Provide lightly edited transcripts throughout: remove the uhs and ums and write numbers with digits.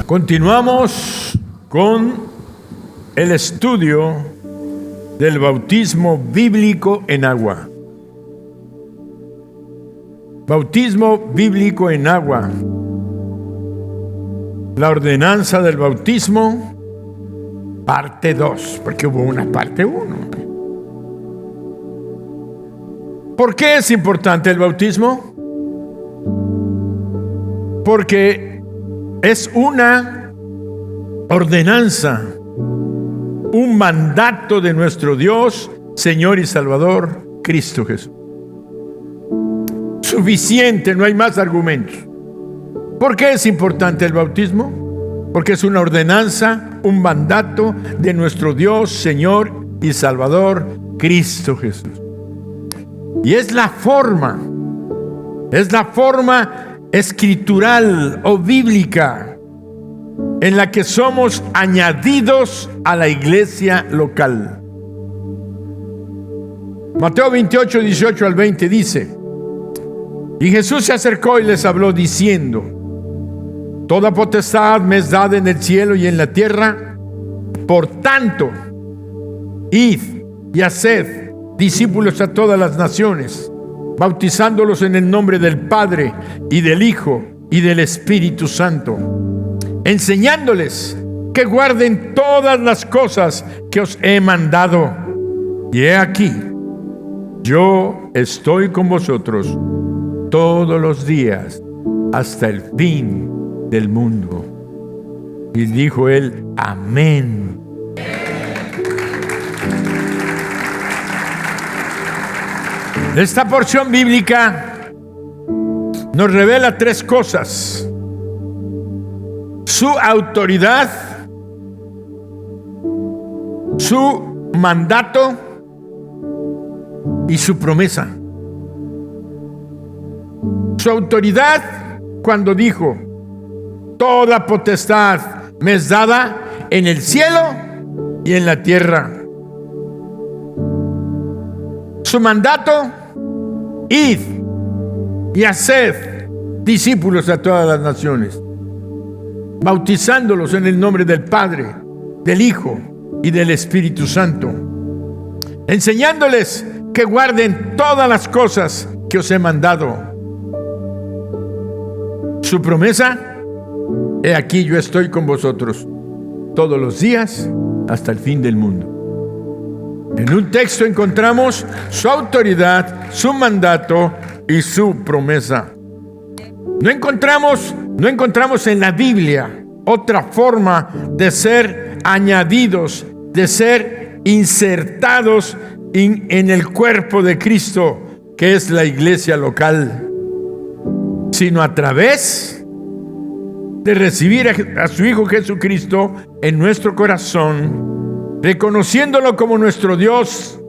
Continuamos con el estudio del bautismo bíblico en agua. Bautismo bíblico en agua. La ordenanza del bautismo, parte 2, porque hubo una parte 1. ¿Por qué es importante el bautismo? Porque es una ordenanza, un mandato de nuestro Dios, Señor y Salvador, Cristo Jesús. Suficiente, no hay más argumentos. ¿Por qué es importante el bautismo? Porque es una ordenanza, un mandato de nuestro Dios, Señor y Salvador, Cristo Jesús. Y es la forma escritural o bíblica en la que somos añadidos a la iglesia local. Mateo 28, 18 al 20 dice: y Jesús se acercó y les habló diciendo: toda potestad me es dada en el cielo y en la tierra. Por tanto, id y haced discípulos a todas las naciones, bautizándolos en el nombre del Padre y del Hijo y del Espíritu Santo, enseñándoles que guarden todas las cosas que os he mandado. Y he aquí, yo estoy con vosotros todos los días hasta el fin del mundo. Y dijo él: amén. Esta porción bíblica nos revela tres cosas: su autoridad, su mandato y su promesa. Su autoridad cuando dijo: toda potestad me es dada en el cielo y en la tierra. Su mandato: id y haced discípulos a todas las naciones, bautizándolos en el nombre del Padre, del Hijo y del Espíritu Santo, enseñándoles que guarden todas las cosas que os he mandado. Su promesa: he aquí, yo estoy con vosotros todos los días hasta el fin del mundo. En un texto encontramos su autoridad, su mandato y su promesa. No encontramos en la Biblia otra forma de ser añadidos, de ser insertados en el cuerpo de Cristo, que es la iglesia local, sino a través de recibir a su Hijo Jesucristo en nuestro corazón, reconociéndolo como nuestro Dios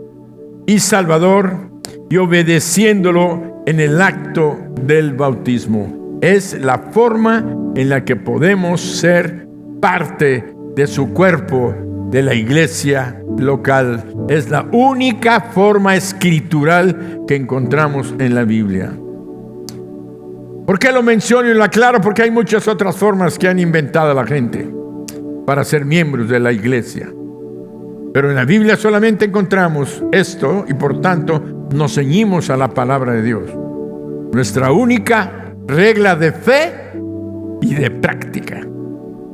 y Salvador y obedeciéndolo en el acto del bautismo. Es la forma en la que podemos ser parte de su cuerpo, de la iglesia local. Es la única forma escritural que encontramos en la Biblia. ¿Por qué lo menciono y lo aclaro? Porque hay muchas otras formas que han inventado la gente para ser miembros de la iglesia. Pero en la Biblia solamente encontramos esto y por tanto nos ceñimos a la palabra de Dios. Nuestra única regla de fe y de práctica,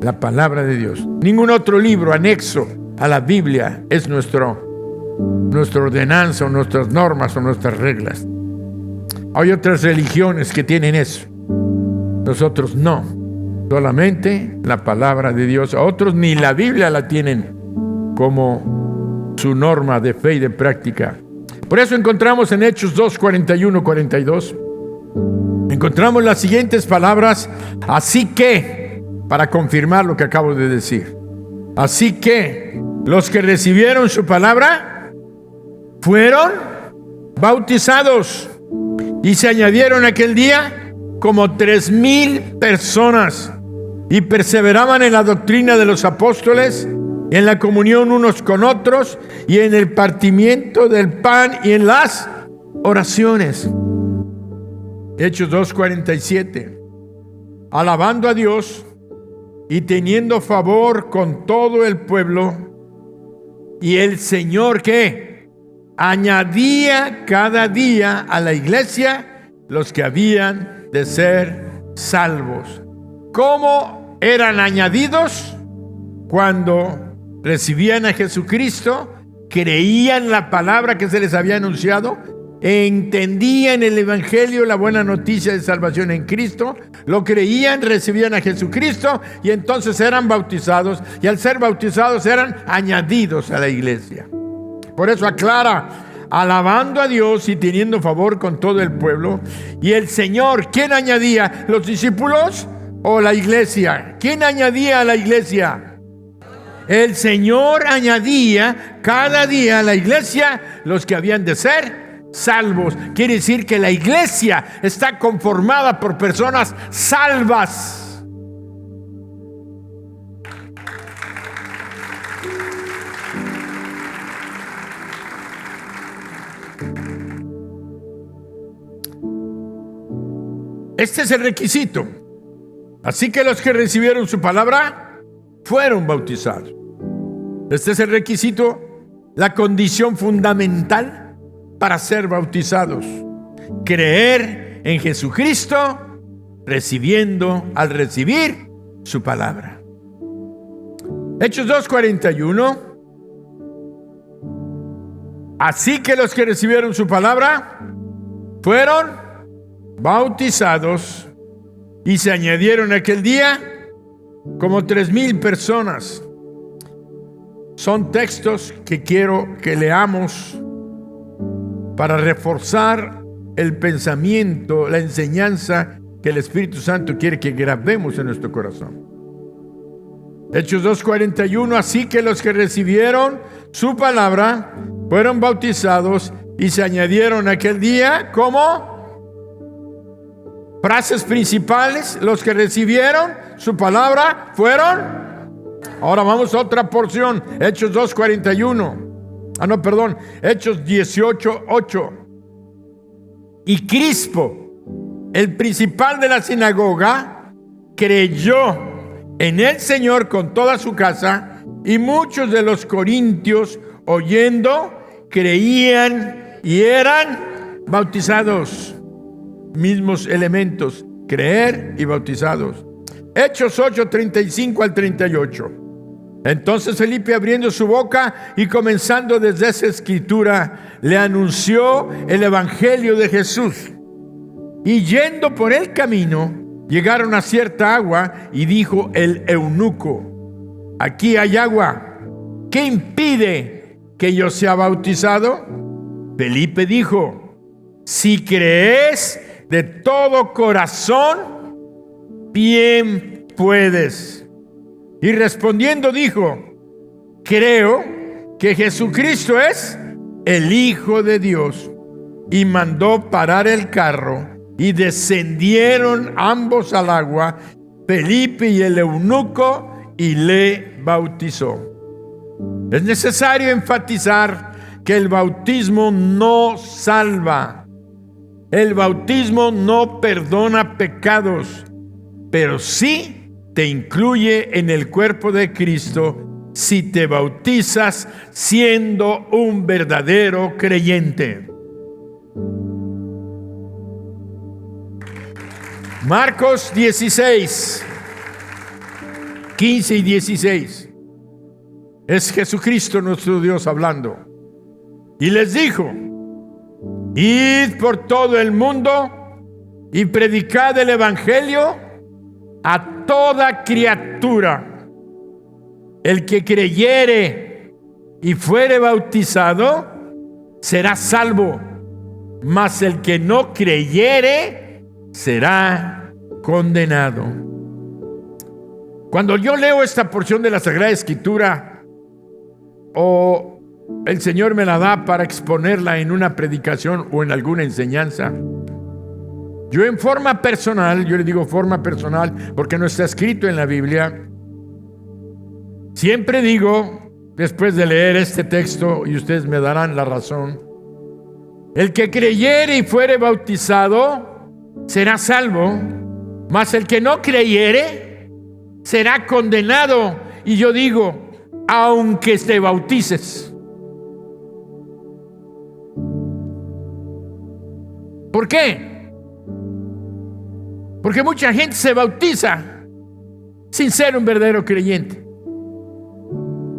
la palabra de Dios. Ningún otro libro anexo a la Biblia es nuestra ordenanza o nuestras normas o nuestras reglas. Hay otras religiones que tienen eso. Nosotros no. Solamente la palabra de Dios. A otros ni la Biblia la tienen como su norma de fe y de práctica. Por eso encontramos en Hechos 2, 41, 42, encontramos las siguientes palabras: así que, para confirmar lo que acabo de decir, así que los que recibieron su palabra fueron bautizados, y se añadieron aquel día como 3,000 personas, y perseveraban en la doctrina de los apóstoles, en la comunión unos con otros, y en el partimiento del pan y en las oraciones. Hechos 2:47. Alabando a Dios y teniendo favor con todo el pueblo. Y el Señor, ¿qué? Añadía cada día a la iglesia los que habían de ser salvos. ¿Cómo eran añadidos? Cuando recibían a Jesucristo, creían la palabra que se les había anunciado, entendían el evangelio, la buena noticia de salvación en Cristo, lo creían, recibían a Jesucristo y entonces eran bautizados, y al ser bautizados eran añadidos a la iglesia. Por eso aclara: alabando a Dios y teniendo favor con todo el pueblo. Y el Señor, ¿quién añadía? ¿Los discípulos o la iglesia? ¿Quién añadía a la iglesia? El Señor añadía cada día a la iglesia los que habían de ser salvos. Quiere decir que la iglesia está conformada por personas salvas. Este es el requisito. Así que los que recibieron su palabra fueron bautizados. Este es el requisito, la condición fundamental para ser bautizados: creer en Jesucristo, al recibir su palabra. Hechos 2:41. Así que los que recibieron su palabra fueron bautizados, y se añadieron aquel día como 3,000 personas. Son textos que quiero que leamos para reforzar el pensamiento, la enseñanza que el Espíritu Santo quiere que grabemos en nuestro corazón. Hechos 2:41. Así que los que recibieron su palabra fueron bautizados y se añadieron aquel día como frases principales. Los que recibieron su palabra fueron. Ahora vamos a otra porción. Hechos 2:41. Hechos 18:8. Y Crispo, el principal de la sinagoga, creyó en el Señor con toda su casa, y muchos de los corintios, oyendo, creían y eran bautizados. Mismos elementos: creer y bautizados. Hechos 8:35 al 38. Entonces Felipe, abriendo su boca y comenzando desde esa escritura, le anunció el evangelio de Jesús. Y yendo por el camino, llegaron a cierta agua, y dijo el eunuco: aquí hay agua, ¿qué impide que yo sea bautizado? Felipe dijo: si crees de todo corazón, bien puedes. Y respondiendo dijo: creo que Jesucristo es el Hijo de Dios. Y mandó parar el carro, y descendieron ambos al agua, Felipe y el eunuco, y le bautizó. Es necesario enfatizar que el bautismo no salva. El bautismo no perdona pecados, pero sí te incluye en el cuerpo de Cristo si te bautizas siendo un verdadero creyente. Marcos 16, 15 y 16. Es Jesucristo nuestro Dios hablando. Y les dijo: id por todo el mundo y predicad el evangelio a toda criatura. El que creyere y fuere bautizado será salvo, mas el que no creyere será condenado. Cuando yo leo esta porción de la Sagrada Escritura, o el Señor me la da para exponerla en una predicación o en alguna enseñanza, yo en forma personal, yo le digo forma personal porque no está escrito en la Biblia, siempre digo, después de leer este texto, y ustedes me darán la razón: el que creyere y fuere bautizado será salvo, mas el que no creyere será condenado. Y yo digo, aunque te bautices. ¿Por qué? Porque mucha gente se bautiza sin ser un verdadero creyente,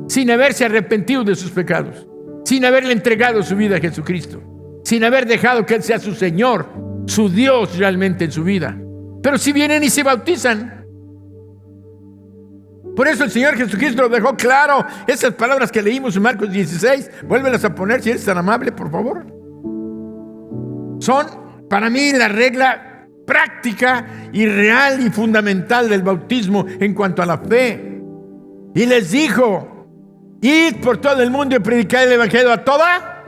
sin haberse arrepentido de sus pecados, sin haberle entregado su vida a Jesucristo, sin haber dejado que Él sea su Señor, su Dios realmente en su vida. Pero si vienen y se bautizan. Por eso el Señor Jesucristo lo dejó claro. Esas palabras que leímos en Marcos 16, vuélvelas a poner si eres tan amable, por favor. Son para mí la regla práctica y real y fundamental del bautismo en cuanto a la fe. Y les dijo, id por todo el mundo y predicad el evangelio a toda.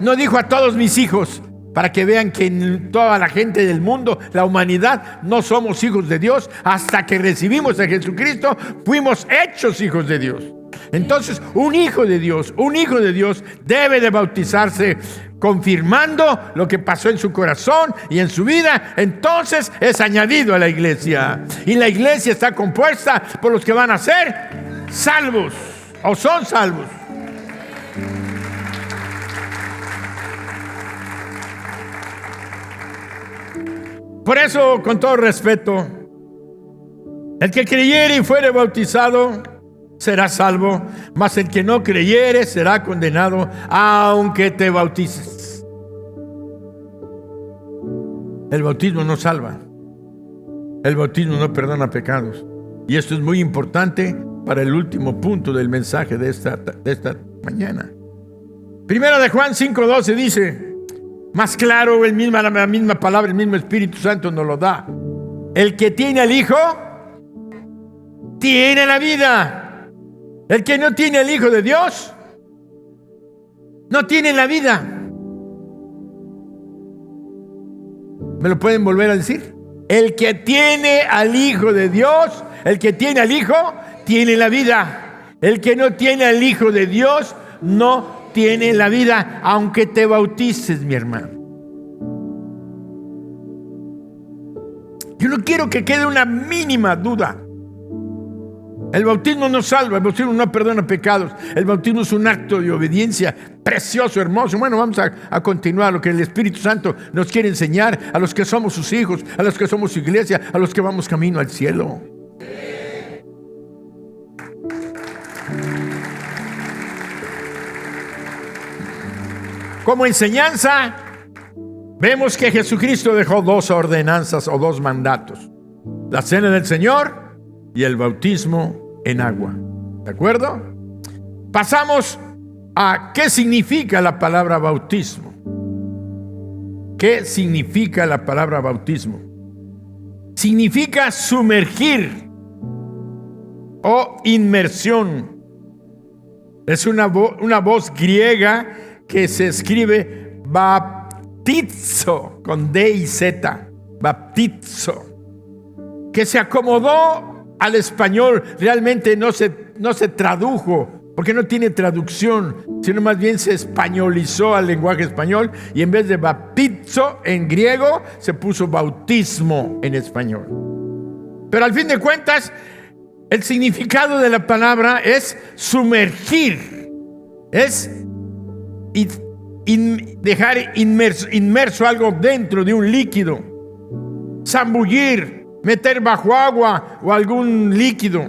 No dijo a todos mis hijos, para que vean que en toda la gente del mundo, la humanidad, no somos hijos de Dios. Hasta que recibimos a Jesucristo, fuimos hechos hijos de Dios. Entonces, un hijo de Dios debe de bautizarse confirmando lo que pasó en su corazón y en su vida. Entonces es añadido a la iglesia. Y la iglesia está compuesta por los que van a ser salvos o son salvos. Por eso, con todo respeto, el que creyere y fuere bautizado será salvo, mas el que no creyere será condenado, aunque te bautices. El bautismo no salva. El bautismo no perdona pecados. Y esto es muy importante para el último punto del mensaje de esta mañana. Primera de Juan 5:12 dice, más claro, la misma palabra, el mismo Espíritu Santo nos lo da. El que tiene al Hijo, tiene la vida. El que no tiene al Hijo de Dios, no tiene la vida. ¿Me lo pueden volver a decir? El que tiene al Hijo de Dios, el que tiene al Hijo, tiene la vida. El que no tiene al Hijo de Dios, no tiene la vida, aunque te bautices, mi hermano. Yo no quiero que quede una mínima duda. El bautismo no salva, el bautismo no perdona pecados. El bautismo es un acto de obediencia precioso, hermoso. Bueno, vamos a continuar lo que el Espíritu Santo nos quiere enseñar a los que somos sus hijos, a los que somos su iglesia, a los que vamos camino al cielo. Como enseñanza, vemos que Jesucristo dejó dos ordenanzas o dos mandatos: la cena del Señor y el bautismo en agua. ¿De acuerdo? Pasamos a qué significa la palabra bautismo. ¿Qué significa la palabra bautismo? Significa sumergir o inmersión. Es una voz griega que se escribe baptizo con D y Z, baptizo, que se acomodó al español. Realmente no se tradujo, porque no tiene traducción, sino más bien se españolizó al lenguaje español, y en vez de baptizo en griego se puso bautismo en español. Pero al fin de cuentas, el significado de la palabra es sumergir, es dejar inmerso algo dentro de un líquido, zambullir, meter bajo agua o algún líquido.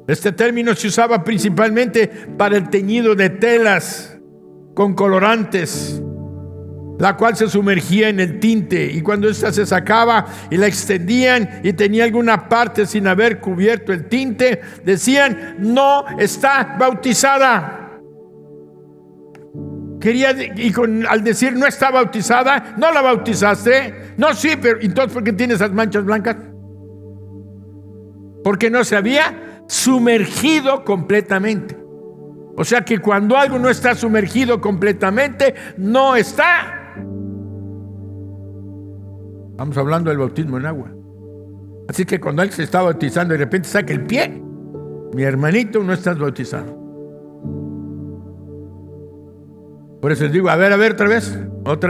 Este término se usaba principalmente para el teñido de telas con colorantes, la cual se sumergía en el tinte, y cuando ésta se sacaba y la extendían y tenía alguna parte sin haber cubierto el tinte, decían: no está bautizada. Al decir no está bautizada, no la bautizaste. No, sí, pero entonces ¿por qué tiene esas manchas blancas? Porque no se había sumergido completamente. O sea que cuando algo no está sumergido completamente, no está. Estamos hablando del bautismo en agua. Así que cuando alguien se está bautizando y de repente saca el pie, mi hermanito, no estás bautizado. Por eso les digo, a ver, otra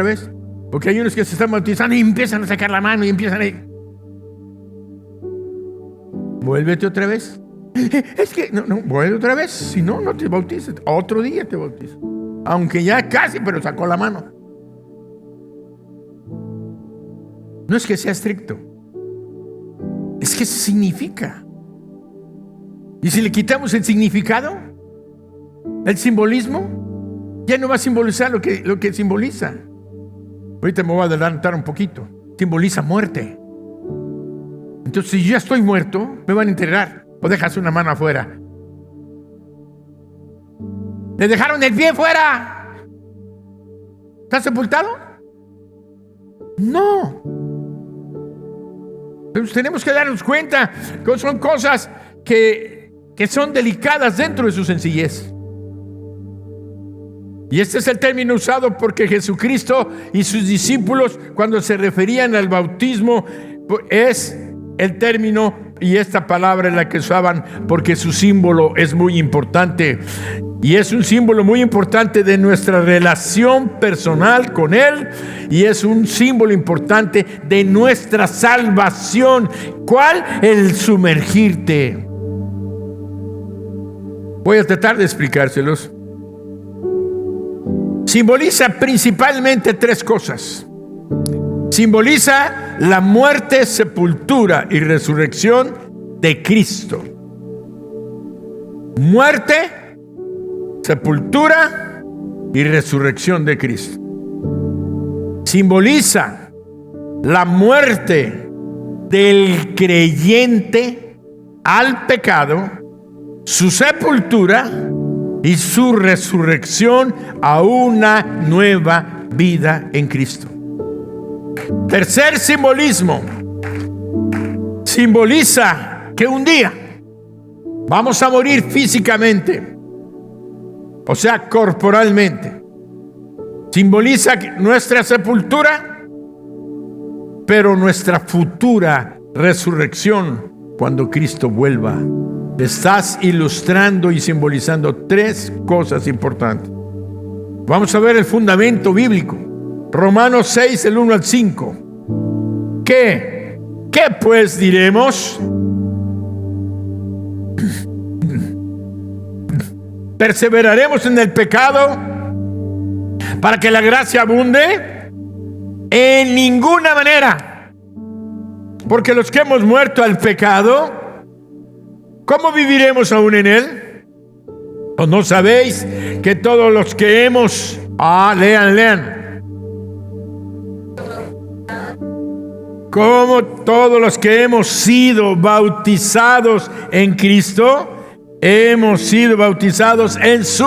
vez. Porque hay unos que se están bautizando y empiezan a sacar la mano y empiezan a ir. vuélvete otra vez. Es que no, vuelve otra vez. Si no, no te bautices. Otro día te bautizas. Aunque ya casi, pero sacó la mano. No es que sea estricto, es que significa. Y si le quitamos el significado, el simbolismo, ya no va a simbolizar lo que simboliza. Ahorita me voy a adelantar un poquito. Simboliza muerte. Entonces, si yo ya estoy muerto, me van a enterrar. O dejas una mano afuera. ¡Le dejaron el pie fuera! ¿Está sepultado? No. Entonces, tenemos que darnos cuenta que son cosas que son delicadas dentro de su sencillez. Y este es el término usado porque Jesucristo y sus discípulos, cuando se referían al bautismo, es el término y esta palabra es la que usaban porque su símbolo es muy importante. Y es un símbolo muy importante de nuestra relación personal con Él. Y es un símbolo importante de nuestra salvación. ¿Cuál? El sumergirte. Voy a tratar de explicárselos. Simboliza principalmente tres cosas. Simboliza la muerte, sepultura y resurrección de Cristo. Muerte, sepultura y resurrección de Cristo. Simboliza la muerte del creyente al pecado, su sepultura y su resurrección a una nueva vida en Cristo. Tercer simbolismo. Simboliza que un día vamos a morir físicamente, o sea, corporalmente. Simboliza nuestra sepultura, pero nuestra futura resurrección cuando Cristo vuelva. Estás ilustrando y simbolizando tres cosas importantes. Vamos a ver el fundamento bíblico. Romanos 6, del 1 al 5. ¿Qué pues diremos? ¿Perseveraremos en el pecado para que la gracia abunde? En ninguna manera. Porque los que hemos muerto al pecado, ¿cómo viviremos aún en él? ¿O no sabéis que todos los que hemos... lean. Como todos los que hemos sido bautizados en Cristo, hemos sido bautizados en su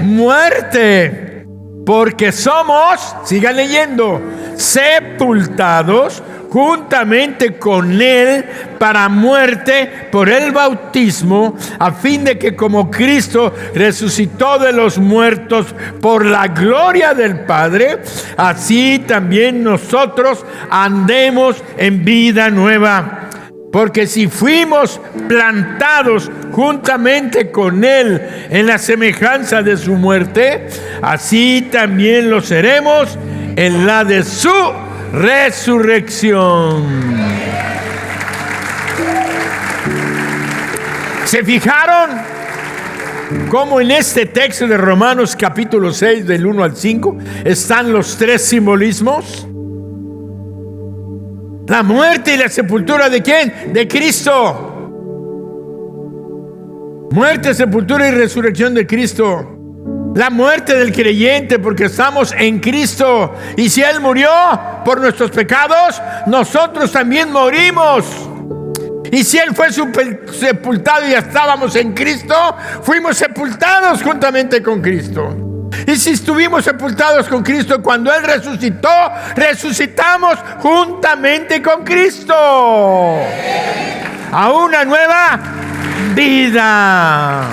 muerte. Porque somos, sigan leyendo, sepultados juntamente con Él para muerte por el bautismo, a fin de que como Cristo resucitó de los muertos por la gloria del Padre, así también nosotros andemos en vida nueva. Porque si fuimos plantados juntamente con Él en la semejanza de su muerte, así también lo seremos en la de su resurrección. ¿Se fijaron cómo en este texto de Romanos capítulo 6 del 1 al 5 están los tres simbolismos? La muerte y la sepultura ¿de quién? De Cristo. Muerte, sepultura y resurrección de Cristo. La muerte del creyente porque estamos en Cristo. Y si Él murió por nuestros pecados, nosotros también morimos. Y si Él fue sepultado y estábamos en Cristo, fuimos sepultados juntamente con Cristo. Y si estuvimos sepultados con Cristo cuando Él resucitó, resucitamos juntamente con Cristo a una nueva vida.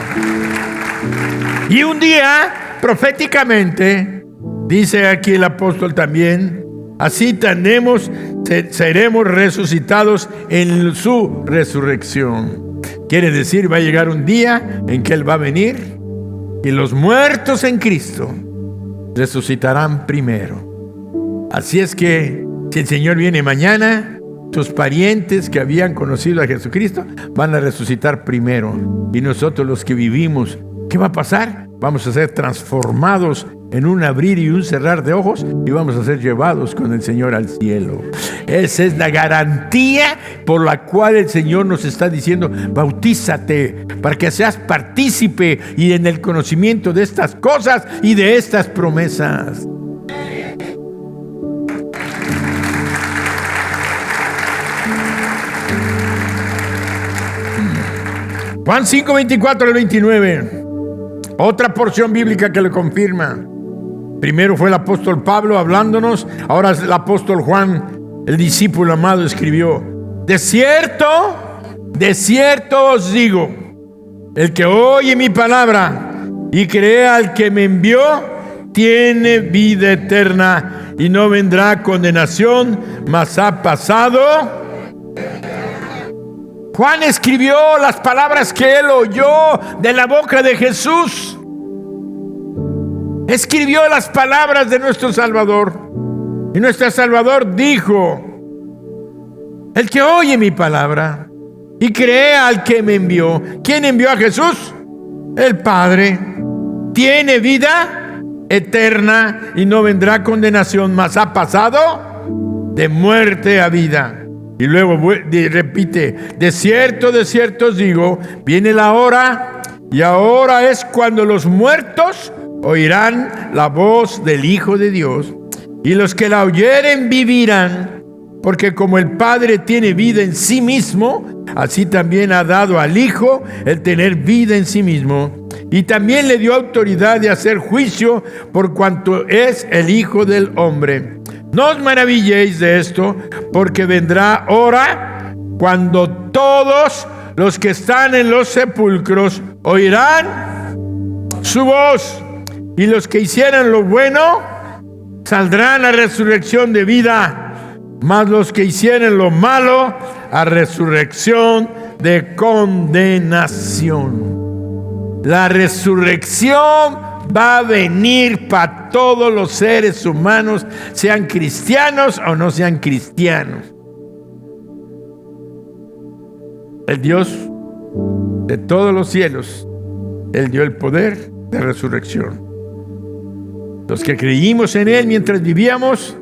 Y un día, proféticamente, dice aquí el apóstol también, así seremos resucitados en su resurrección. Quiere decir, va a llegar un día en que Él va a venir y los muertos en Cristo resucitarán primero. Así es que, si el Señor viene mañana, sus parientes que habían conocido a Jesucristo van a resucitar primero. Y nosotros los que vivimos, ¿qué va a pasar? Vamos a ser transformados en un abrir y un cerrar de ojos y vamos a ser llevados con el Señor al cielo. Esa es la garantía por la cual el Señor nos está diciendo: bautízate para que seas partícipe y en el conocimiento de estas cosas y de estas promesas. Juan 5, 24 al 29. Otra porción bíblica que lo confirma. Primero fue el apóstol Pablo hablándonos, ahora el apóstol Juan, el discípulo amado, escribió: de cierto os digo, el que oye mi palabra y cree al que me envió, tiene vida eterna y no vendrá a condenación, mas ha pasado. Juan escribió las palabras que él oyó de la boca de Jesús. Escribió las palabras de nuestro Salvador. Y nuestro Salvador dijo: el que oye mi palabra y cree al que me envió. ¿Quién envió a Jesús? El Padre. Tiene vida eterna y no vendrá condenación, mas ha pasado de muerte a vida. Y luego repite: de cierto os digo, viene la hora, y ahora es cuando los muertos oirán la voz del Hijo de Dios, y los que la oyeren vivirán, porque como el Padre tiene vida en sí mismo, así también ha dado al Hijo el tener vida en sí mismo, y también le dio autoridad de hacer juicio por cuanto es el Hijo del Hombre. No os maravilléis de esto, porque vendrá hora cuando todos los que están en los sepulcros oirán su voz, y los que hicieran lo bueno saldrán a resurrección de vida, mas los que hicieran lo malo a resurrección de condenación. La resurrección va a venir para todos los seres humanos, sean cristianos o no sean cristianos. El Dios de todos los cielos, Él dio el poder de resurrección. Los que creímos en Él mientras vivíamos,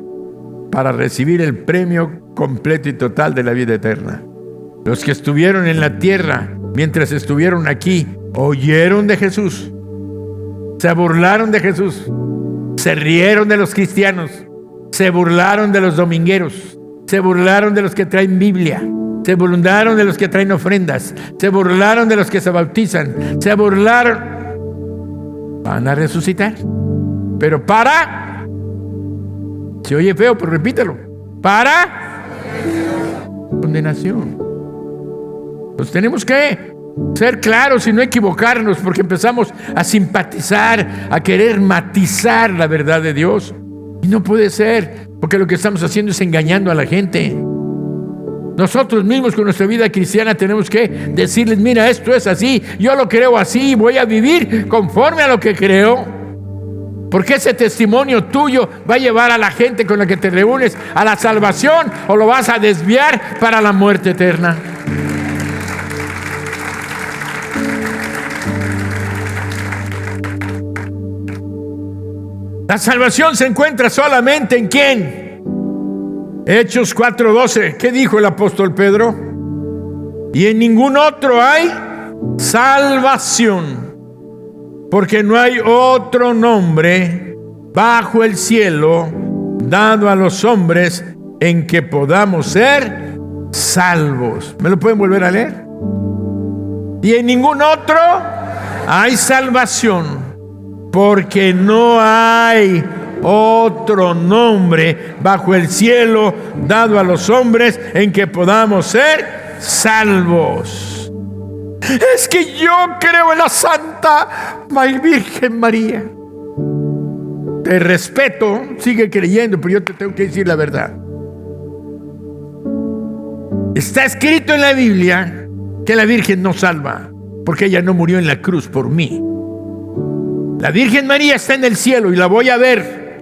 para recibir el premio completo y total de la vida eterna. Los que estuvieron en la tierra mientras estuvieron aquí, oyeron de Jesús, se burlaron de Jesús, se rieron de los cristianos, se burlaron de los domingueros, se burlaron de los que traen Biblia, se burlaron de los que traen ofrendas, se burlaron de los que se bautizan, se burlaron. Van a resucitar, pero se oye feo, pero repítelo, para condenación. Pues tenemos que ser claros y no equivocarnos, porque empezamos a simpatizar, a querer matizar la verdad de Dios. Y no puede ser, porque lo que estamos haciendo es engañando a la gente. Nosotros mismos con nuestra vida cristiana tenemos que decirles: mira, esto es así, yo lo creo así, voy a vivir conforme a lo que creo. Porque ese testimonio tuyo va a llevar a la gente con la que te reúnes a la salvación, o lo vas a desviar para la muerte eterna. La salvación se encuentra solamente ¿en quién? Hechos 4:12. ¿Qué dijo el apóstol Pedro? Y en ningún otro hay salvación, porque no hay otro nombre bajo el cielo dado a los hombres en que podamos ser salvos. ¿Me lo pueden volver a leer? Y en ningún otro hay salvación, porque no hay otro nombre bajo el cielo dado a los hombres en que podamos ser salvos. Es que yo creo en la Santa Virgen María. Te respeto, sigue creyendo, pero yo te tengo que decir la verdad. Está escrito en la Biblia que la Virgen no salva, porque ella no murió en la cruz por mí. La Virgen María está en el cielo y la voy a ver.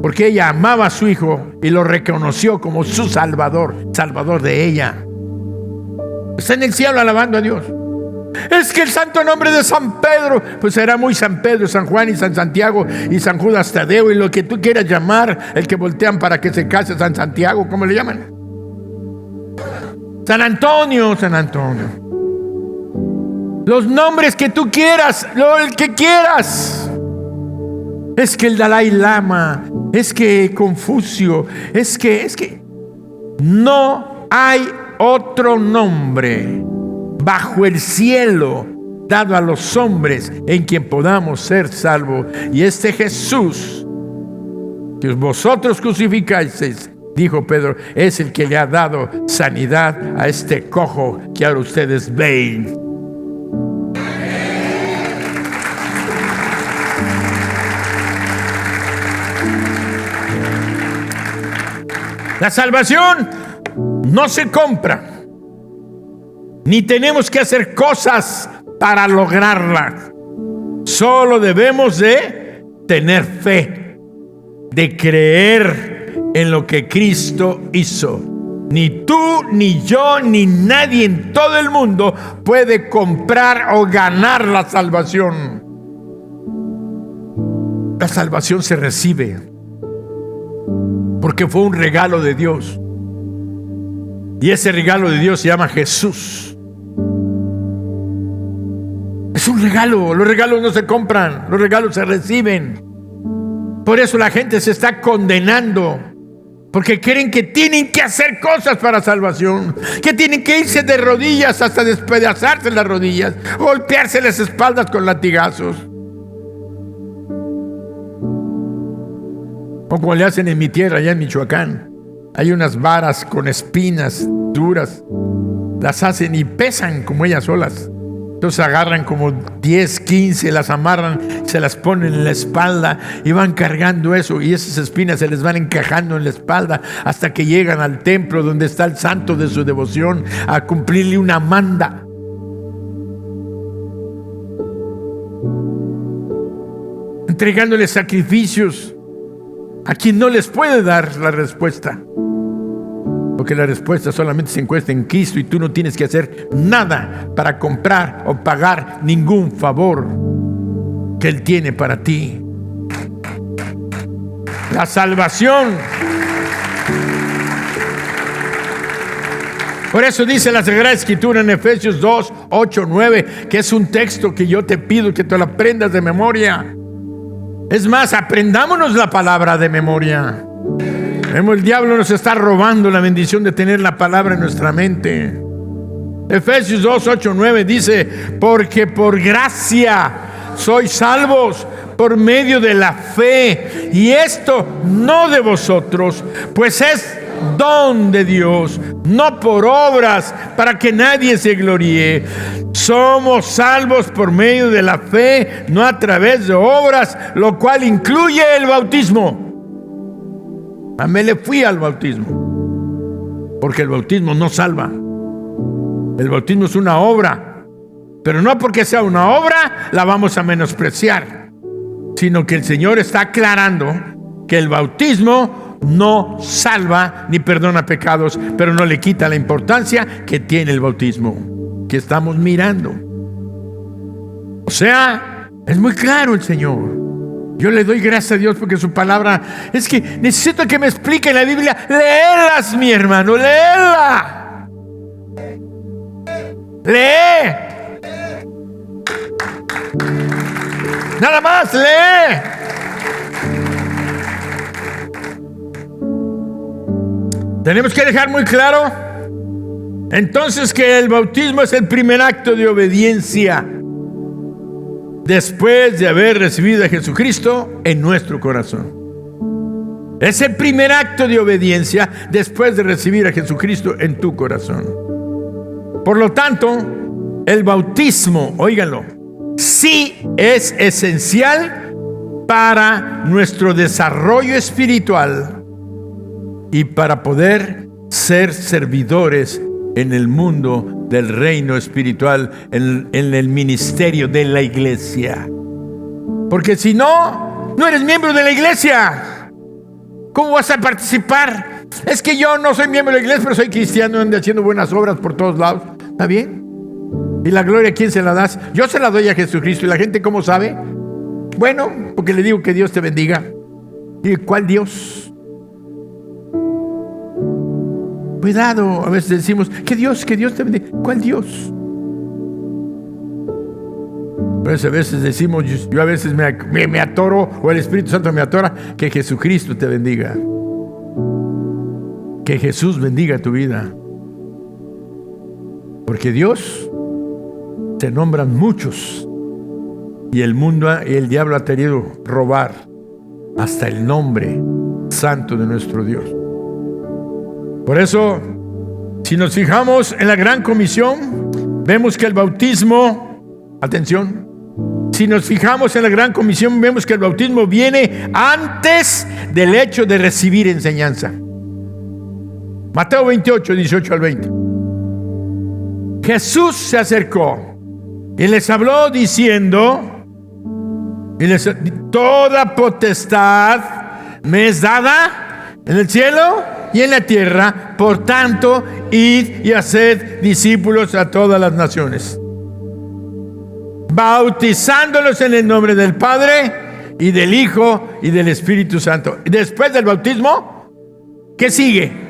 porque ella amaba a su hijo y lo reconoció como su Salvador, Salvador de ella. Está en el cielo alabando a Dios. Es que el santo nombre de San Pedro, pues será muy San Pedro, San Juan y San Santiago y San Judas Tadeo y lo que tú quieras llamar, el que voltean para que se case, San Santiago, ¿cómo le llaman? San Antonio, San Antonio. Los nombres que tú quieras, el que quieras. Es que el Dalai Lama, es que Confucio, es que no hay otro nombre bajo el cielo dado a los hombres en quien podamos ser salvos. Y este Jesús que vosotros crucificáis, dijo Pedro, es el que le ha dado sanidad a este cojo que ahora ustedes ven. La salvación no se compra, ni tenemos que hacer cosas para lograrla. Solo debemos de tener fe, de creer en lo que Cristo hizo. Ni tú, ni yo, ni nadie en todo el mundo puede comprar o ganar la salvación. La salvación se recibe porque fue un regalo de Dios. Y ese regalo de Dios se llama Jesús. Es un regalo. Los regalos no se compran, los regalos se reciben. Por eso la gente se está condenando, porque creen que tienen que hacer cosas para salvación, que tienen que irse de rodillas hasta despedazarse las rodillas, golpearse las espaldas con latigazos. O como le hacen en mi tierra, allá en Michoacán. Hay unas varas con espinas duras, las hacen y pesan como ellas solas. Entonces agarran como 10, 15, las amarran, se las ponen en la espalda y van cargando eso, y esas espinas se les van encajando en la espalda hasta que llegan al templo donde está el santo de su devoción a cumplirle una manda. Entregándole sacrificios a quien no les puede dar la respuesta. Porque la respuesta solamente se encuentra en Cristo y tú no tienes que hacer nada para comprar o pagar ningún favor que Él tiene para ti. La salvación. Por eso dice la Sagrada Escritura en Efesios 2, 8, 9, que es un texto que yo te pido que te lo aprendas de memoria. Es más, aprendámonos la palabra de memoria. El diablo nos está robando la bendición de tener la palabra en nuestra mente. Efesios 2, 8, 9 dice: porque por gracia sois salvos por medio de la fe, y esto no de vosotros, pues es don de Dios, no por obras, para que nadie se gloríe. Somos salvos por medio de la fe, no a través de obras, lo cual incluye el bautismo. Me le fui al bautismo, porque el bautismo no salva. El bautismo es una obra, pero no porque sea una obra la vamos a menospreciar, sino que el Señor está aclarando que el bautismo no salva ni perdona pecados, pero no le quita la importancia que tiene el bautismo que estamos mirando. O sea, es muy claro el Señor. Yo le doy gracias a Dios porque su palabra, es que necesito que me explique la Biblia. Léelas, mi hermano, léela. Lee. Nada más, lee. Tenemos que dejar muy claro entonces que el bautismo es el primer acto de obediencia después de haber recibido a Jesucristo en nuestro corazón. Es el primer acto de obediencia después de recibir a Jesucristo en tu corazón. Por lo tanto, el bautismo, óiganlo, sí es esencial para nuestro desarrollo espiritual y para poder ser servidores en el mundo del reino espiritual, en el ministerio de la iglesia. Porque si no, no eres miembro de la iglesia. ¿Cómo vas a participar? Es que yo no soy miembro de la iglesia, pero soy cristiano, ando haciendo buenas obras por todos lados. ¿Está bien? ¿Y la gloria a quién se la das? Yo se la doy a Jesucristo. ¿Y la gente cómo sabe? Bueno, porque le digo que Dios te bendiga. ¿Y cuál Dios? Cuidado, a veces decimos que Dios te bendiga. ¿Cuál Dios? Pues a veces decimos, yo a veces me atoro, o el Espíritu Santo me atora, que Jesucristo te bendiga. Que Jesús bendiga tu vida. Porque Dios se nombran muchos, y el mundo y el diablo ha querido robar hasta el nombre santo de nuestro Dios. Por eso, si nos fijamos en la gran comisión, vemos que el bautismo, atención, si nos fijamos en la gran comisión, vemos que el bautismo viene antes del hecho de recibir enseñanza. Mateo 28, 18 al 20. Jesús se acercó y les habló diciendo, toda potestad me es dada en el cielo y en la tierra, por tanto, id y haced discípulos a todas las naciones, bautizándolos en el nombre del Padre y del Hijo y del Espíritu Santo. Después del bautismo, ¿qué sigue?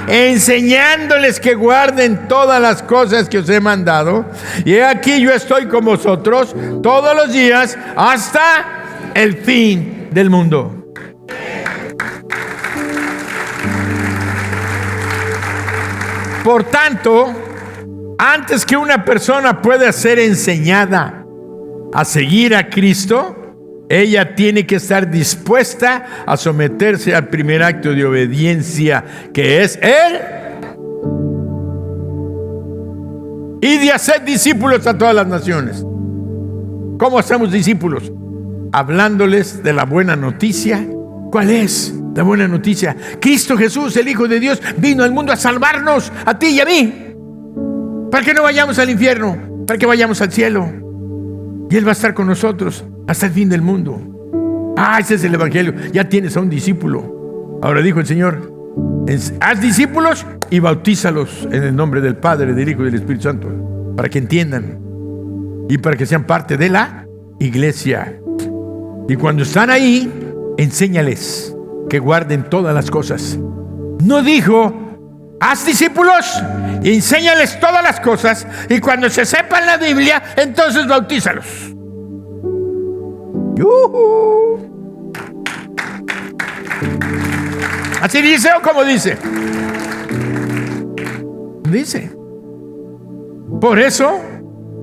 Enseñándoles que guarden todas las cosas que os he mandado. Y he aquí yo estoy con vosotros todos los días hasta el fin del mundo. Por tanto, antes que una persona pueda ser enseñada a seguir a Cristo, ella tiene que estar dispuesta a someterse al primer acto de obediencia, que es y de hacer discípulos a todas las naciones. ¿Cómo hacemos discípulos? Hablándoles de la buena noticia. ¿Cuál es la buena noticia? Cristo Jesús, el Hijo de Dios, vino al mundo a salvarnos, a ti y a mí, para que no vayamos al infierno, para que vayamos al cielo. Y Él va a estar con nosotros hasta el fin del mundo. Ese es el evangelio. Ya tienes a un discípulo. Ahora dijo el Señor, haz discípulos y bautízalos en el nombre del Padre, del Hijo y del Espíritu Santo, para que entiendan y para que sean parte de la iglesia. Y cuando están ahí, enséñales que guarden todas las cosas. No dijo, haz discípulos y enséñales todas las cosas, y cuando se sepan la Biblia, entonces bautízalos. ¿Así dice o cómo dice? Dice. Por eso,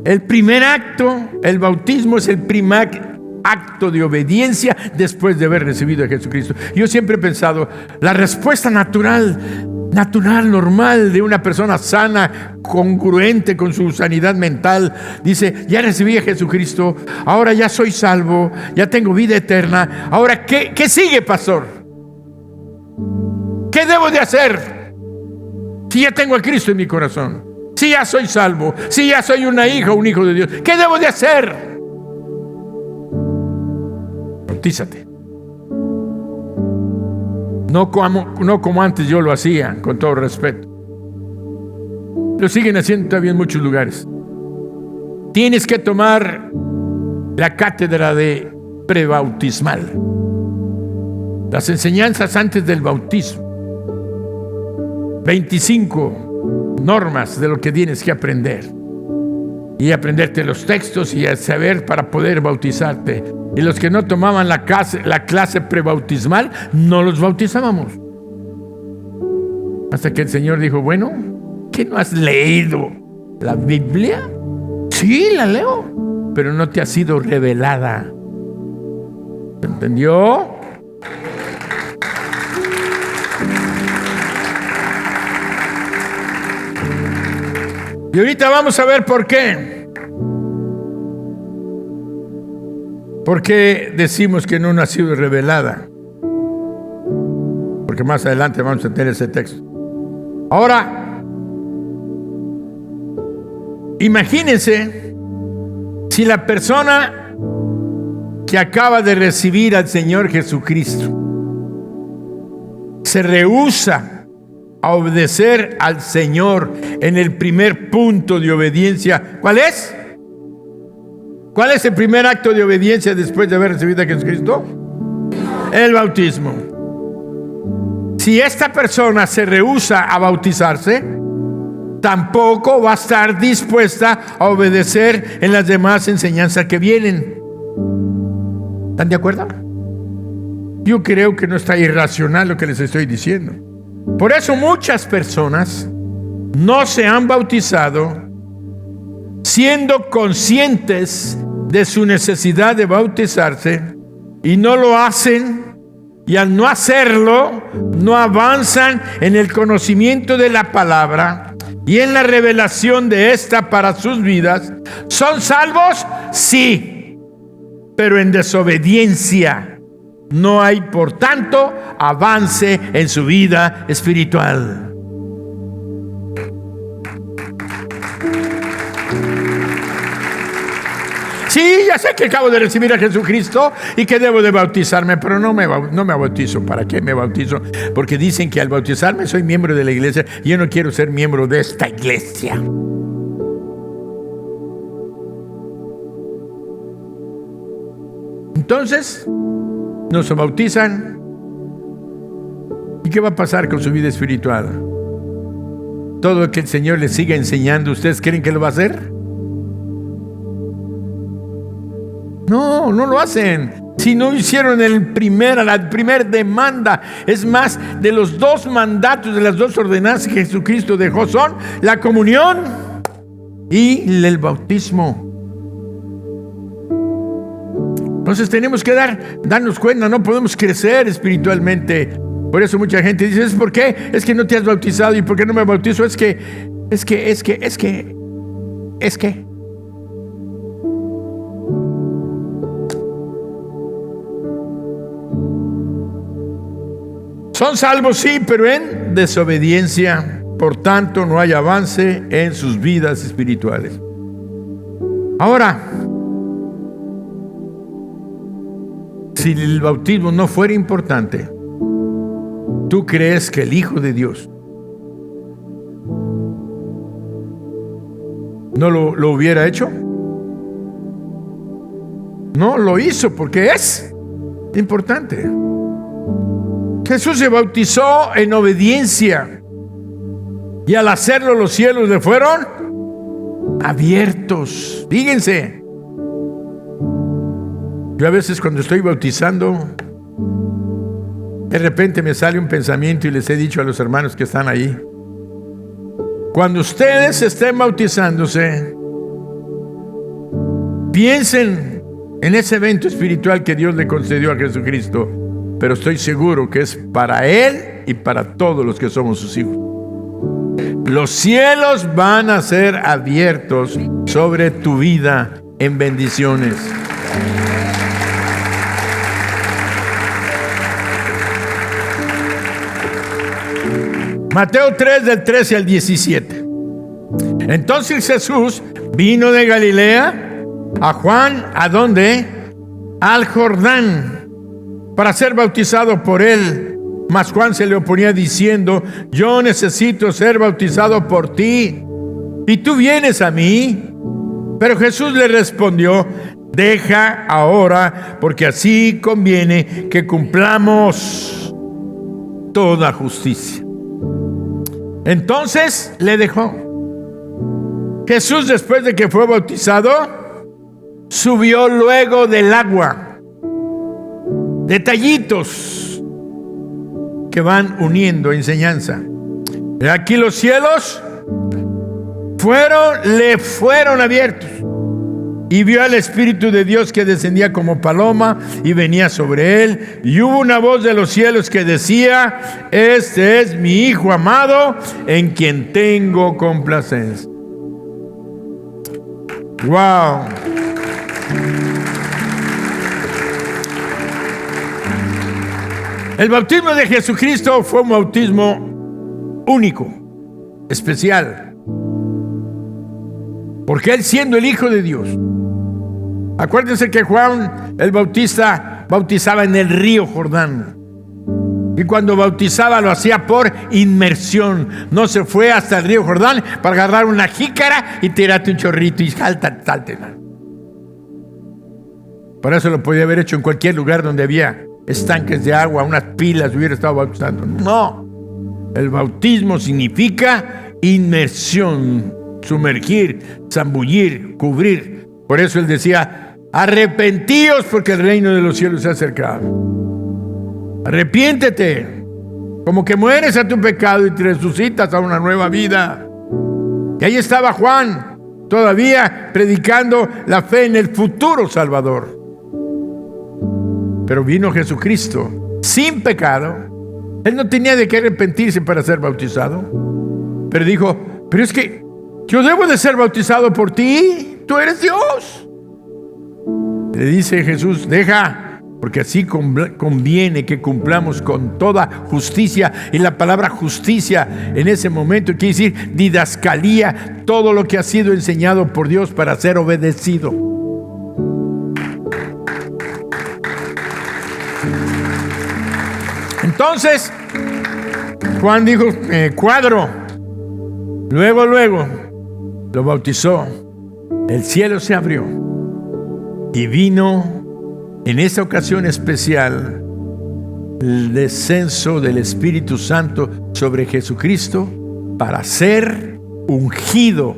el primer acto, el bautismo, es el primer acto de obediencia después de haber recibido a Jesucristo. Yo siempre he pensado, la respuesta natural, normal de una persona sana, congruente con su sanidad mental, dice, ya recibí a Jesucristo, ahora ya soy salvo, ya tengo vida eterna, ahora ¿qué sigue, pastor? ¿Qué debo de hacer? Si ya tengo a Cristo en mi corazón, si ya soy salvo, si ya soy una hija o un hijo de Dios, ¿qué debo de hacer? Bautízate. No como antes yo lo hacía, con todo respeto. Lo siguen haciendo todavía en muchos lugares. Tienes que tomar la cátedra de prebautismal, las enseñanzas antes del bautismo. 25 normas de lo que tienes que aprender. Y aprenderte los textos y a saber para poder bautizarte. Y los que no tomaban la clase prebautismal, no los bautizábamos. Hasta que el Señor dijo, bueno, ¿qué no has leído la Biblia? Sí, la leo, pero no te ha sido revelada. ¿Entendió? Y ahorita vamos a ver por qué. ¿Por qué decimos que no ha sido revelada? Porque más adelante vamos a tener ese texto. Ahora, imagínense si la persona que acaba de recibir al Señor Jesucristo se rehúsa a obedecer al Señor en el primer punto de obediencia, ¿cuál es? ¿Cuál es el primer acto de obediencia después de haber recibido a Jesucristo? El bautismo. Si esta persona se rehúsa a bautizarse, tampoco va a estar dispuesta a obedecer en las demás enseñanzas que vienen. ¿Están de acuerdo? Yo creo que no está irracional lo que les estoy diciendo. Por eso muchas personas no se han bautizado siendo conscientes de su necesidad de bautizarse y no lo hacen, y al no hacerlo no avanzan en el conocimiento de la palabra y en la revelación de esta para sus vidas. ¿Son salvos? Sí, pero en desobediencia. No hay, por tanto, avance en su vida espiritual. Sí, ya sé que acabo de recibir a Jesucristo y que debo de bautizarme, pero no me bautizo. ¿Para qué me bautizo? Porque dicen que al bautizarme soy miembro de la iglesia y yo no quiero ser miembro de esta iglesia. Entonces, no se bautizan. ¿Y qué va a pasar con su vida espiritual? Todo lo que el Señor les siga enseñando, ¿ustedes creen que lo va a hacer? No, no lo hacen. Si no hicieron la primera demanda. Es más, de los 2 mandatos, de las 2 ordenanzas que Jesucristo dejó, son la comunión y el bautismo. Entonces tenemos que darnos cuenta, no podemos crecer espiritualmente. Por eso mucha gente dice, ¿es por qué? Es que no te has bautizado. ¿Y por qué no me bautizo? Es que. Son salvos, sí, pero en desobediencia. Por tanto, no hay avance en sus vidas espirituales. Ahora, si el bautismo no fuera importante, ¿tú crees que el Hijo de Dios no lo hubiera hecho? No, lo hizo porque es importante. Jesús se bautizó en obediencia y al hacerlo los cielos le fueron abiertos. Fíjense, yo a veces cuando estoy bautizando, de repente me sale un pensamiento y les he dicho a los hermanos que están ahí: cuando ustedes estén bautizándose, piensen en ese evento espiritual que Dios le concedió a Jesucristo, pero estoy seguro que es para Él y para todos los que somos sus hijos. Los cielos van a ser abiertos sobre tu vida en bendiciones. Mateo 3, del 13 al 17. Entonces Jesús vino de Galilea a Juan, ¿a dónde? Al Jordán, para ser bautizado por él. Mas Juan se le oponía diciendo: yo necesito ser bautizado por ti, ¿y tú vienes a mí? Pero Jesús le respondió: deja ahora, porque así conviene que cumplamos toda justicia. Entonces le dejó. Jesús, después de que fue bautizado, subió luego del agua. Detallitos que van uniendo enseñanza. Aquí los cielos le fueron abiertos, y vio al Espíritu de Dios que descendía como paloma y venía sobre él. Y hubo una voz de los cielos que decía: este es mi Hijo amado, en quien tengo complacencia. ¡Wow! El bautismo de Jesucristo fue un bautismo único, especial, porque Él, siendo el Hijo de Dios, acuérdense que Juan el Bautista bautizaba en el río Jordán. Y cuando bautizaba lo hacía por inmersión. No se fue hasta el río Jordán para agarrar una jícara y tirarte un chorrito y salte. Por eso lo podía haber hecho en cualquier lugar donde había estanques de agua, unas pilas, hubiera estado bautizando. No. El bautismo significa inmersión, sumergir, zambullir, cubrir. Por eso él decía: arrepentíos porque el reino de los cielos se ha acercado. Arrepiéntete, como que mueres a tu pecado y te resucitas a una nueva vida. Y ahí estaba Juan, todavía predicando la fe en el futuro Salvador. Pero vino Jesucristo sin pecado. Él no tenía de qué arrepentirse para ser bautizado. Pero dijo: pero es que yo debo de ser bautizado por ti, tú eres Dios. Le dice Jesús: deja, porque así conviene que cumplamos con toda justicia. Y la palabra justicia en ese momento quiere decir didascalía, todo lo que ha sido enseñado por Dios para ser obedecido. Entonces Juan dijo: cuadro. Luego lo bautizó. El cielo se abrió y vino en esa ocasión especial el descenso del Espíritu Santo sobre Jesucristo para ser ungido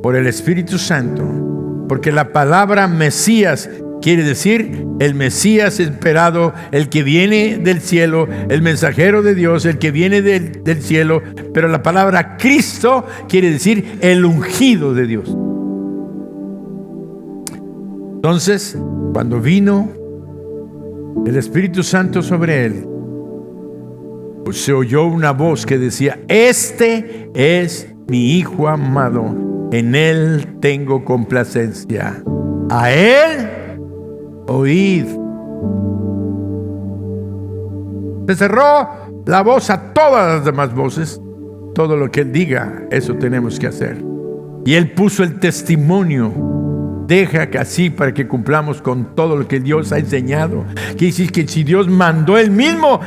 por el Espíritu Santo. Porque la palabra Mesías quiere decir el Mesías esperado, el que viene del cielo, el mensajero de Dios, el que viene del cielo. Pero la palabra Cristo quiere decir el ungido de Dios. Entonces, cuando vino el Espíritu Santo sobre él, pues se oyó una voz que decía: este es mi Hijo amado, en él tengo complacencia. A él oíd. Se cerró la voz a todas las demás voces. Todo lo que él diga, eso tenemos que hacer. Y él puso el testimonio. Deja que así, para que cumplamos con todo lo que Dios ha enseñado. Quiere decir que si Dios mandó él mismo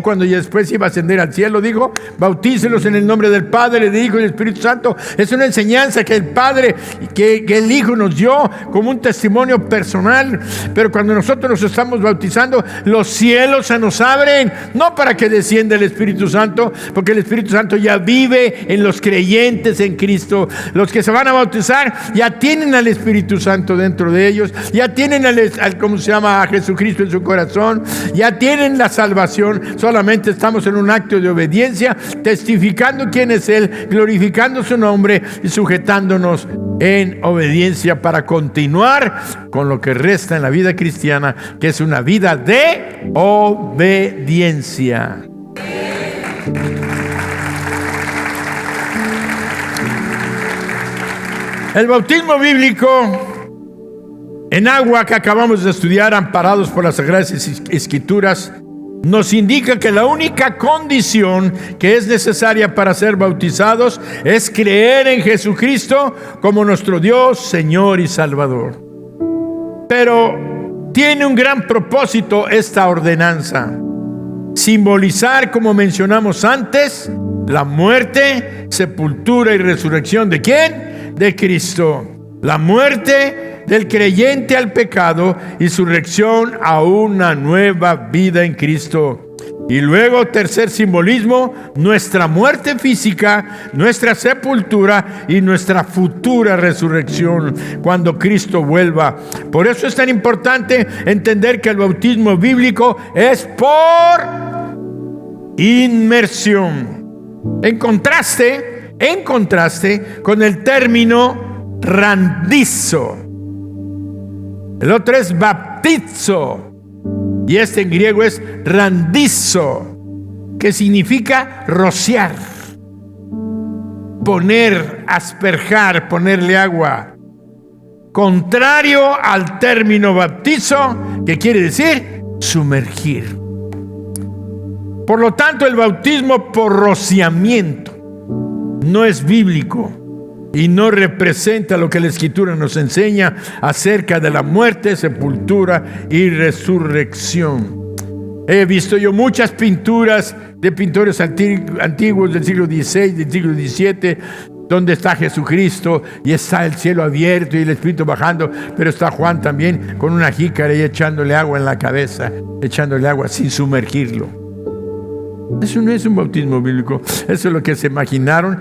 cuando ya después iba a ascender al cielo, dijo: bautícelos en el nombre del Padre, del Hijo y del Espíritu Santo. Es una enseñanza que el Padre, que el Hijo nos dio como un testimonio personal. Pero cuando nosotros nos estamos bautizando, los cielos se nos abren, no para que descienda el Espíritu Santo, porque el Espíritu Santo ya vive en los creyentes en Cristo. Los que se van a bautizar ya tienen al Espíritu Santo dentro de ellos, ya tienen a Jesucristo en su corazón, ya tienen la salvación. Solamente estamos en un acto de obediencia, testificando quién es Él, glorificando su nombre y sujetándonos en obediencia para continuar con lo que resta en la vida cristiana, que es una vida de obediencia. El bautismo bíblico en agua que acabamos de estudiar, amparados por las Sagradas Escrituras, nos indica que la única condición que es necesaria para ser bautizados es creer en Jesucristo como nuestro Dios, Señor y Salvador. Pero tiene un gran propósito esta ordenanza: simbolizar, como mencionamos antes, la muerte, sepultura y resurrección ¿de quién? De Cristo. La muerte del creyente al pecado y su resurrección a una nueva vida en Cristo. Y luego, tercer simbolismo, nuestra muerte física, nuestra sepultura y nuestra futura resurrección cuando Cristo vuelva. Por eso es tan importante entender que el bautismo bíblico es por inmersión. En contraste con el término randizo. El otro es baptizo, y este en griego es randizo, que significa rociar, poner, asperjar, ponerle agua. Contrario al término bautizo, que quiere decir sumergir. Por lo tanto, el bautismo por rociamiento no es bíblico y no representa lo que la Escritura nos enseña acerca de la muerte, sepultura y resurrección. He visto yo muchas pinturas de pintores antiguos del siglo XVI, del siglo XVII, donde está Jesucristo y está el cielo abierto y el Espíritu bajando, pero está Juan también con una jícara y echándole agua en la cabeza, echándole agua sin sumergirlo. Eso no es un bautismo bíblico, eso es lo que se imaginaron.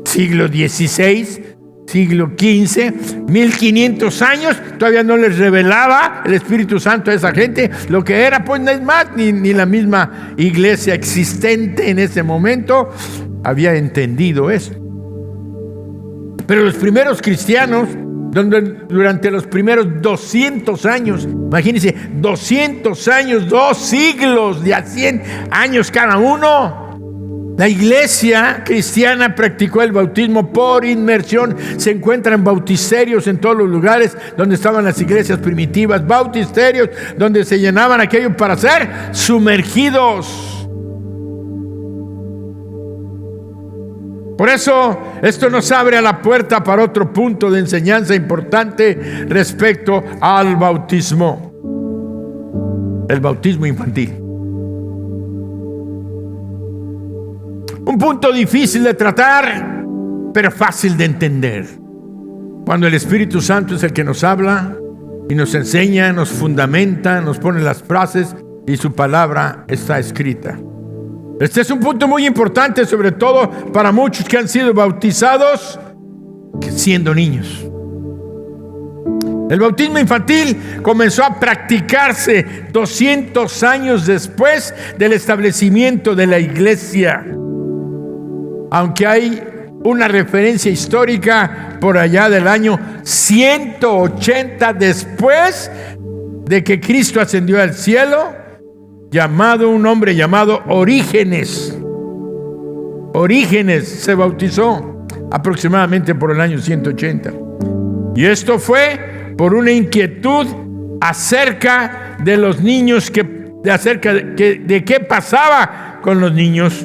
Siglo XVI, siglo XV, 1500 años, todavía no les revelaba el Espíritu Santo a esa gente lo que era, pues no es más, ni la misma iglesia existente en ese momento había entendido eso. Pero los primeros cristianos, durante los primeros 200 años, imagínense, 200 años, 2 siglos de a 100 años cada uno, la iglesia cristiana practicó el bautismo por inmersión. Se encuentran bautisterios en todos los lugares donde estaban las iglesias primitivas, bautisterios donde se llenaban aquello para ser sumergidos. Por eso, esto nos abre a la puerta para otro punto de enseñanza importante respecto al bautismo. El bautismo infantil. Un punto difícil de tratar, pero fácil de entender. Cuando el Espíritu Santo es el que nos habla y nos enseña, nos fundamenta, nos pone las frases y su palabra está escrita. Este es un punto muy importante, sobre todo para muchos que han sido bautizados siendo niños. El bautismo infantil comenzó a practicarse 200 años después del establecimiento de la iglesia. Aunque hay una referencia histórica por allá del año 180 después de que Cristo ascendió al cielo, un hombre llamado Orígenes. Orígenes se bautizó aproximadamente por el año 180. Y esto fue por una inquietud acerca de los niños, de qué pasaba con los niños.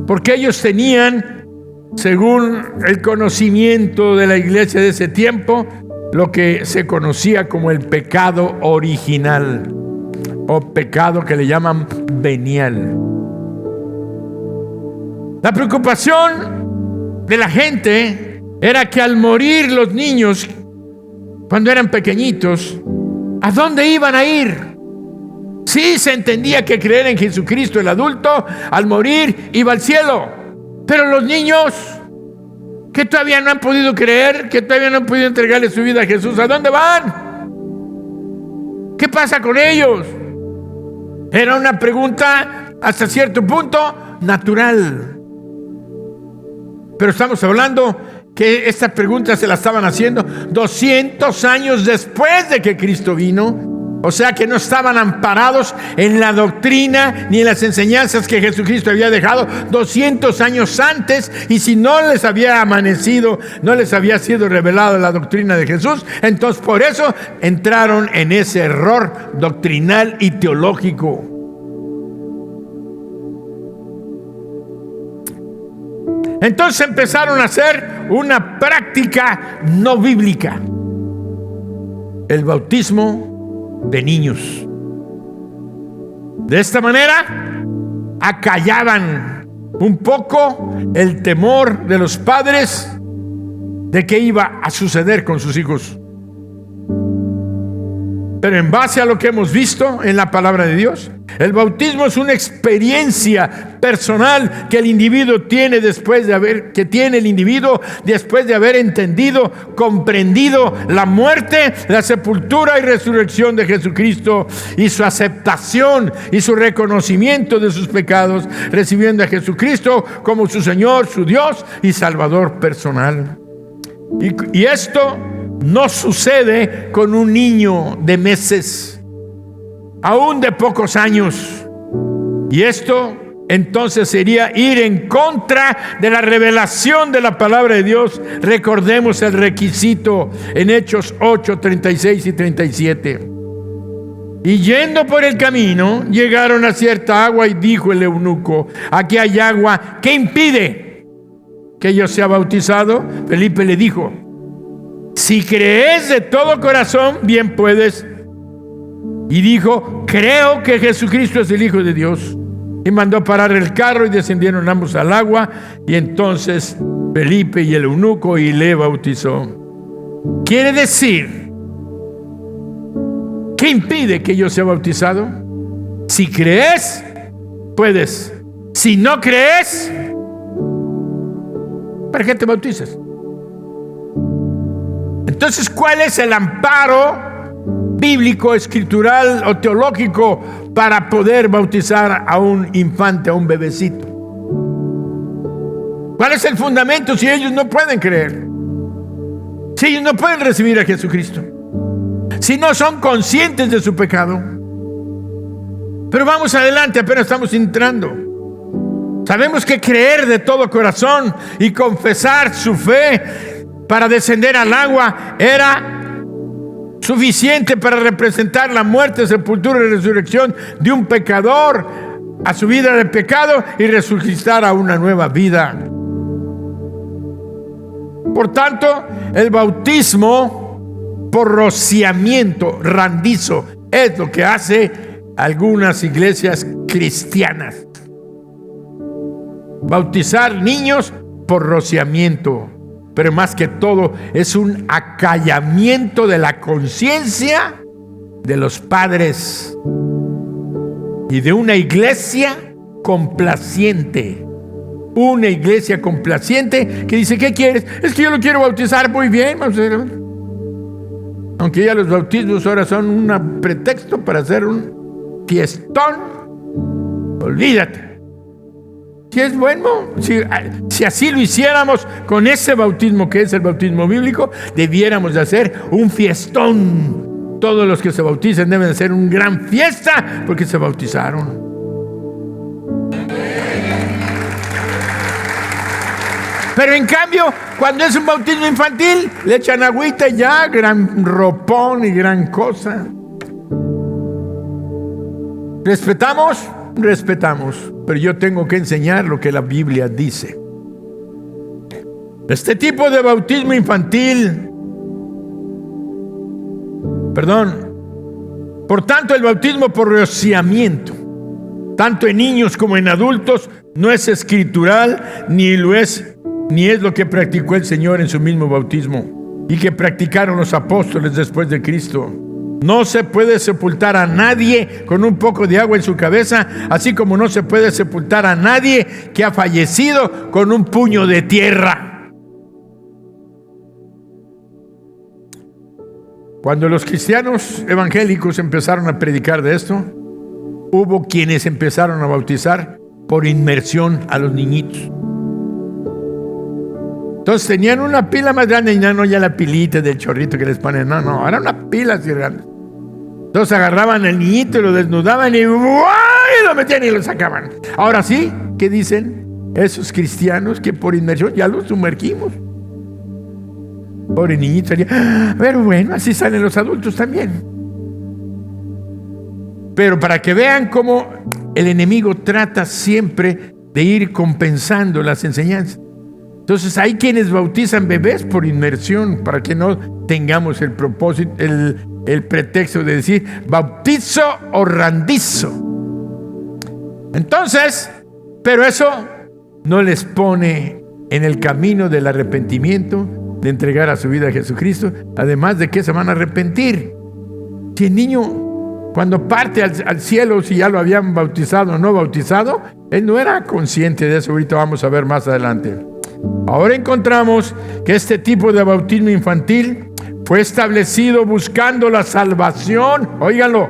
Porque ellos tenían, según el conocimiento de la iglesia de ese tiempo, lo que se conocía como el pecado original, o pecado que le llaman venial. La preocupación de la gente era que al morir los niños, cuando eran pequeñitos, ¿a dónde iban a ir? Sí, se entendía que creer en Jesucristo, el adulto, al morir iba al cielo. Pero los niños que todavía no han podido creer, que todavía no han podido entregarle su vida a Jesús, ¿a dónde van? ¿Qué pasa con ellos? Era una pregunta hasta cierto punto natural. Pero estamos hablando que esta pregunta se la estaban haciendo 200 años después de que Cristo vino. O sea que no estaban amparados en la doctrina ni en las enseñanzas que Jesucristo había dejado 200 años antes. Y si no les había amanecido, no les había sido revelada la doctrina de Jesús, entonces por eso entraron en ese error doctrinal y teológico. Entonces empezaron a hacer una práctica no bíblica: el bautismo de niños. De esta manera acallaban un poco el temor de los padres de qué iba a suceder con sus hijos. Pero en base a lo que hemos visto en la palabra de Dios, el bautismo es una experiencia personal que el individuo tiene después de haber entendido, comprendido la muerte, la sepultura y resurrección de Jesucristo, y su aceptación y su reconocimiento de sus pecados, recibiendo a Jesucristo como su Señor, su Dios y Salvador personal. Y esto no sucede con un niño de meses, aún de pocos años. Y esto entonces sería ir en contra de la revelación de la palabra de Dios. Recordemos el requisito en Hechos 8, 36 y 37. Y yendo por el camino, llegaron a cierta agua, y dijo el eunuco: aquí hay agua, ¿qué impide que yo sea bautizado? Felipe le dijo: si crees de todo corazón, bien puedes. y dijo: creo que Jesucristo es el Hijo de Dios. Y mandó parar el carro y descendieron ambos al agua. Y entonces Felipe y el eunuco y le bautizó. Quiere decir, ¿qué impide que yo sea bautizado? Si crees, puedes. Si no crees, ¿para qué te bautizas? Entonces, ¿cuál es el amparo bíblico, escritural o teológico para poder bautizar a un infante, a un bebecito? ¿Cuál es el fundamento si ellos no pueden creer? Si ellos no pueden recibir a Jesucristo, si no son conscientes de su pecado. Pero vamos adelante, apenas estamos entrando. Sabemos que creer de todo corazón y confesar su fe para descender al agua era suficiente para representar la muerte, sepultura y resurrección de un pecador a su vida de pecado y resucitar a una nueva vida. Por tanto, el bautismo por rociamiento, randizo, es lo que hace algunas iglesias cristianas. Bautizar niños por rociamiento. Pero más que todo es un acallamiento de la conciencia de los padres y de una iglesia complaciente. Una iglesia complaciente que dice: ¿qué quieres? Es que yo lo quiero bautizar. Muy bien, vamos a hacer. Aunque ya los bautismos ahora son un pretexto para hacer un fiestón, olvídate. Si es bueno, si así lo hiciéramos con ese bautismo que es el bautismo bíblico, debiéramos de hacer un fiestón. Todos los que se bauticen deben de hacer una gran fiesta porque se bautizaron. Pero en cambio, cuando es un bautismo infantil, le echan agüita y ya, gran ropón y gran cosa. Respetamos, pero yo tengo que enseñar lo que la Biblia dice. Este tipo de bautismo infantil, por tanto, el bautismo por rociamiento, tanto en niños como en adultos, no es escritural ni es lo que practicó el Señor en su mismo bautismo y que practicaron los apóstoles después de Cristo. No se puede sepultar a nadie con un poco de agua en su cabeza, así como no se puede sepultar a nadie que ha fallecido con un puño de tierra. Cuando los cristianos evangélicos empezaron a predicar de esto, hubo quienes empezaron a bautizar por inmersión a los niñitos. Entonces tenían una pila más grande y no ya la pilita del chorrito que les ponen, no, era una pila así grande. Entonces agarraban al niñito y lo desnudaban y lo metían y lo sacaban. Ahora sí, ¿qué dicen esos cristianos? Que por inmersión ya los sumergimos. Pobre niñito. Pero bueno, así salen los adultos también. Pero para que vean cómo el enemigo trata siempre de ir compensando las enseñanzas. Entonces hay quienes bautizan bebés por inmersión para que no tengamos el propósito, el pretexto de decir bautizo o randizo. Entonces, pero eso no les pone en el camino del arrepentimiento, de entregar a su vida a Jesucristo, además de que se van a arrepentir. Si el niño, cuando parte al cielo, si ya lo habían bautizado o no bautizado, él no era consciente de eso. Ahorita vamos a ver más adelante. Ahora encontramos que este tipo de bautismo infantil fue establecido buscando la salvación. Óiganlo,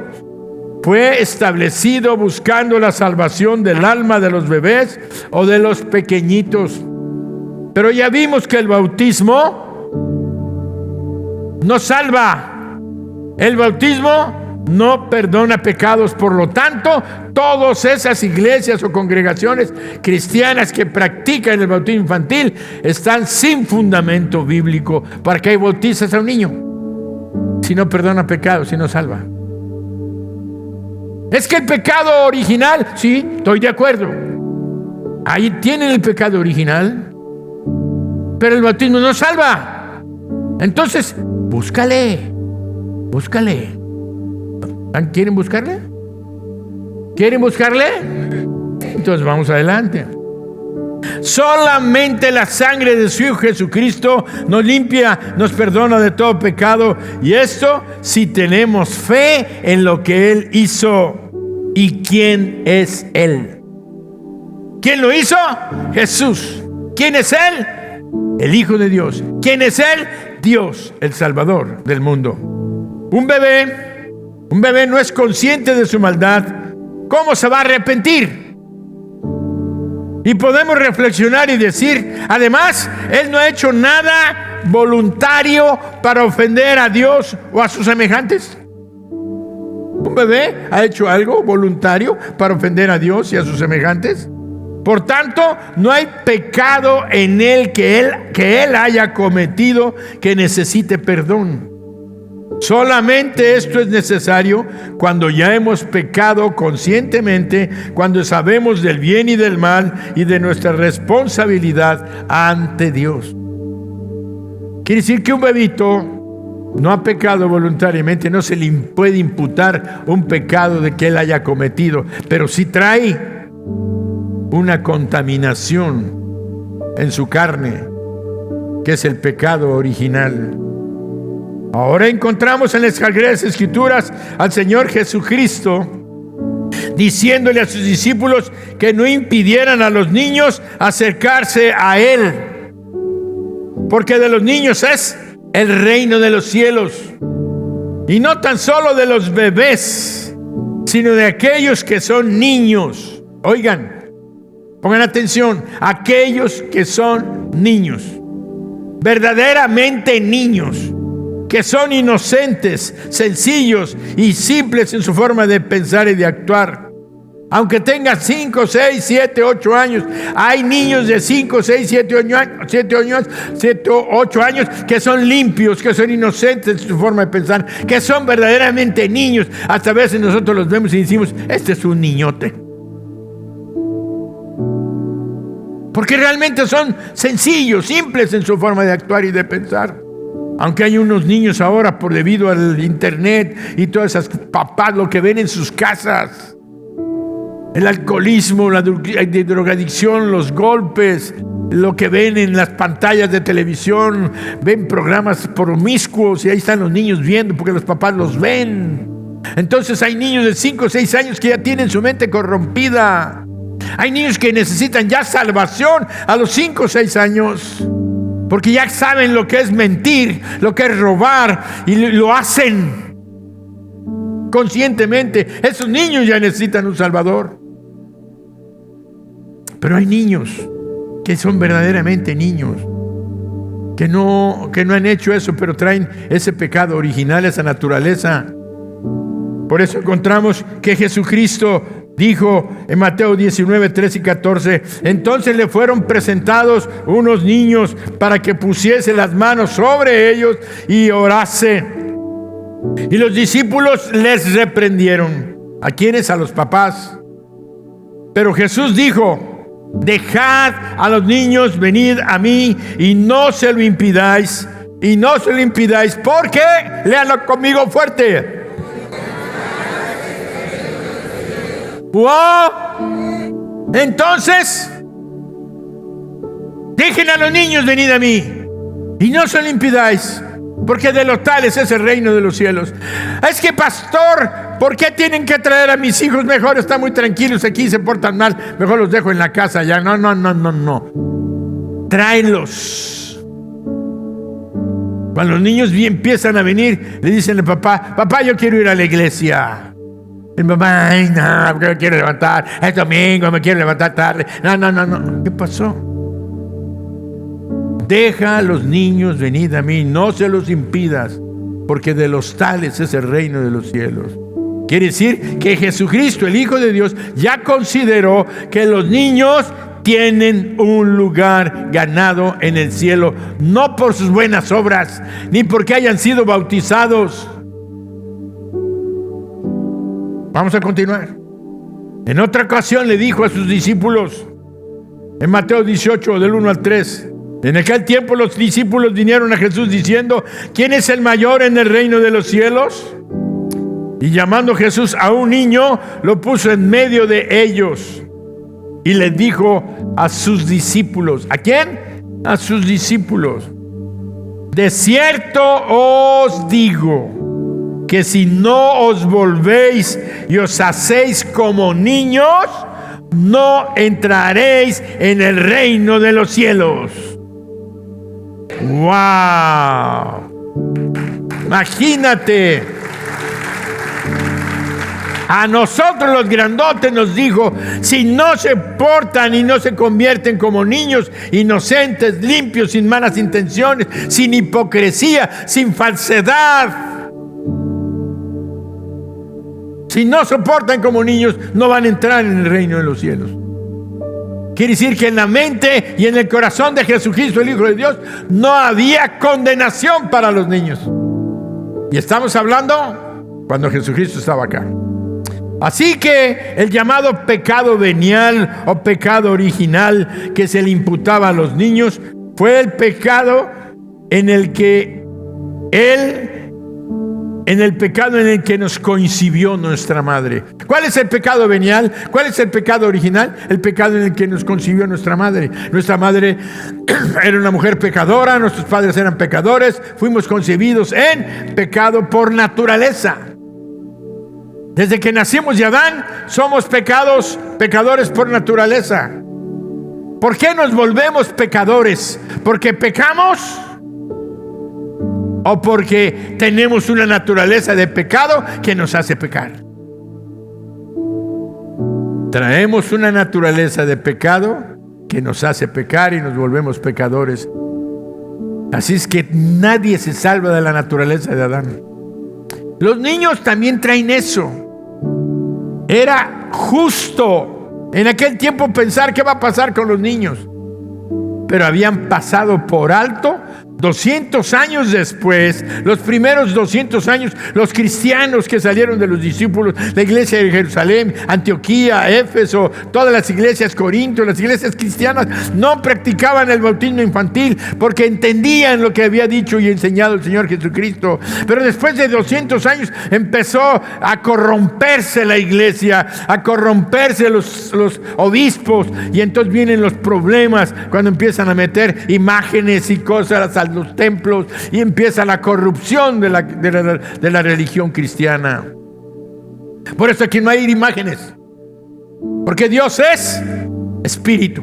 fue establecido buscando la salvación del alma de los bebés o de los pequeñitos. Pero ya vimos que el bautismo no salva. El bautismo no perdona pecados. Por lo tanto, todas esas iglesias o congregaciones cristianas que practican el bautismo infantil están sin fundamento bíblico. ¿Para qué bautizas a un niño si no perdona pecados, si no salva? Es que el pecado original, sí, estoy de acuerdo. Ahí tienen el pecado original, pero el bautismo no salva. Entonces, búscale. ¿Quieren buscarle? ¿Quieren buscarle? Entonces vamos adelante. Solamente la sangre de su Hijo Jesucristo nos limpia, nos perdona de todo pecado. Y esto si tenemos fe en lo que Él hizo. ¿Y quién es Él? ¿Quién lo hizo? Jesús. ¿Quién es Él? El Hijo de Dios. ¿Quién es Él? Dios, el Salvador del mundo. Un bebé no es consciente de su maldad. ¿Cómo se va a arrepentir? Y podemos reflexionar y decir, además, Él no ha hecho nada voluntario para ofender a Dios o a sus semejantes. ¿Un bebé ha hecho algo voluntario para ofender a Dios y a sus semejantes? Por tanto, no hay pecado en Él que él haya cometido que necesite perdón. Solamente esto es necesario cuando ya hemos pecado conscientemente, cuando sabemos del bien y del mal y de nuestra responsabilidad ante Dios. Quiere decir que un bebito no ha pecado voluntariamente, no se le puede imputar un pecado de que él haya cometido, pero sí trae una contaminación en su carne, que es el pecado original. Ahora encontramos en las Sagradas Escrituras al Señor Jesucristo diciéndole a sus discípulos que no impidieran a los niños acercarse a Él, porque de los niños es el reino de los cielos. Y no tan solo de los bebés, sino de aquellos que son niños. Oigan, pongan atención, aquellos que son niños, verdaderamente niños, que son inocentes, sencillos y simples en su forma de pensar y de actuar. Aunque tengan 5, 6, 7, 8 años. Hay niños de 5, 6, 7, 8 años que son limpios, que son inocentes en su forma de pensar, que son verdaderamente niños. Hasta a veces nosotros los vemos y decimos, este es un niñote. Porque realmente son sencillos, simples en su forma de actuar y de pensar. Aunque hay unos niños ahora, por debido al internet y todas esas papás, lo que ven en sus casas, el alcoholismo, la drogadicción, los golpes, lo que ven en las pantallas de televisión, ven programas promiscuos y ahí están los niños viendo porque los papás los ven. Entonces hay niños de 5 o 6 años que ya tienen su mente corrompida. Hay niños que necesitan ya salvación a los 5 o 6 años. Porque ya saben lo que es mentir, lo que es robar, y lo hacen conscientemente. Esos niños ya necesitan un Salvador. Pero hay niños que son verdaderamente niños, que no han hecho eso, pero traen ese pecado original, esa naturaleza. Por eso encontramos que Jesucristo dijo en Mateo 19, 13 y 14, entonces le fueron presentados unos niños para que pusiese las manos sobre ellos y orase. Y los discípulos les reprendieron. ¿A quiénes? A los papás. Pero Jesús dijo, dejad a los niños venir a mí y no se lo impidáis. Y no se lo impidáis, porque, léanlo conmigo fuerte. ¡Wow! Entonces, dejen a los niños venir a mí y no se lo impidáis, porque de los tales es el reino de los cielos. Es que, pastor, ¿por qué tienen que traer a mis hijos? Mejor están muy tranquilos aquí, se portan mal, mejor los dejo en la casa ya. No. Tráelos. Cuando los niños empiezan a venir, le dicen al papá, yo quiero ir a la iglesia. El mamá, ay, no, porque me quiero levantar. Es domingo, me quiero levantar tarde. No. ¿Qué pasó? Deja a los niños venir a mí, no se los impidas, porque de los tales es el reino de los cielos. Quiere decir que Jesucristo, el Hijo de Dios, ya consideró que los niños tienen un lugar ganado en el cielo, no por sus buenas obras, ni porque hayan sido bautizados. Vamos a continuar. En otra ocasión le dijo a sus discípulos, en Mateo 18, del 1 al 3, en aquel tiempo los discípulos vinieron a Jesús diciendo, ¿quién es el mayor en el reino de los cielos? Y llamando Jesús a un niño, lo puso en medio de ellos. Y le dijo a sus discípulos. ¿A quién? A sus discípulos. De cierto os digo, que si no os volvéis y os hacéis como niños, no entraréis en el reino de los cielos. ¡Wow! Imagínate. A nosotros los grandotes nos dijo, si no se portan y no se convierten como niños inocentes, limpios, sin malas intenciones, sin hipocresía, sin falsedad, si no se portan como niños, no van a entrar en el reino de los cielos. Quiere decir que en la mente y en el corazón de Jesucristo, el Hijo de Dios, no había condenación para los niños. Y estamos hablando cuando Jesucristo estaba acá. Así que el llamado pecado venial o pecado original que se le imputaba a los niños fue el pecado en el que nos concibió nuestra madre. ¿Cuál es el pecado venial? ¿Cuál es el pecado original? El pecado en el que nos concibió nuestra madre. Nuestra madre era una mujer pecadora, nuestros padres eran pecadores, fuimos concebidos en pecado por naturaleza. Desde que nacimos de Adán, somos pecadores por naturaleza. ¿Por qué nos volvemos pecadores? ¿Porque pecamos? ¿O porque tenemos una naturaleza de pecado que nos hace pecar? Traemos una naturaleza de pecado que nos hace pecar y nos volvemos pecadores. Así es que nadie se salva de la naturaleza de Adán. Los niños también traen eso. Era justo en aquel tiempo pensar qué va a pasar con los niños, pero habían pasado por alto 200 años después, los primeros 200 años, los cristianos que salieron de los discípulos, la iglesia de Jerusalén, Antioquía, Éfeso, todas las iglesias, Corinto, las iglesias cristianas, no practicaban el bautismo infantil porque entendían lo que había dicho y enseñado el Señor Jesucristo. Pero después de 200 años empezó a corromperse la iglesia, a corromperse los obispos, y entonces vienen los problemas cuando empiezan a meter imágenes y cosas a los templos y empieza la corrupción de la religión cristiana. Por eso aquí no hay imágenes, porque Dios es espíritu,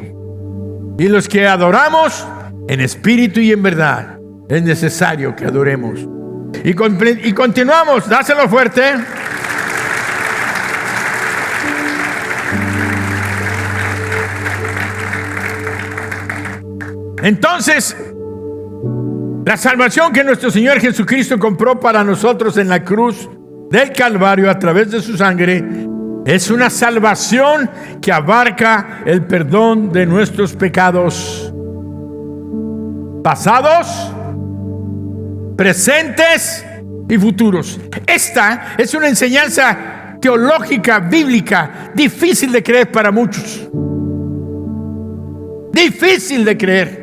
y los que adoramos en espíritu y en verdad es necesario que adoremos. Y continuamos, dáselo fuerte. Entonces, la salvación que nuestro Señor Jesucristo compró para nosotros en la cruz del Calvario a través de su sangre es una salvación que abarca el perdón de nuestros pecados pasados, presentes y futuros. Esta es una enseñanza teológica, bíblica, difícil de creer para muchos. Difícil de creer.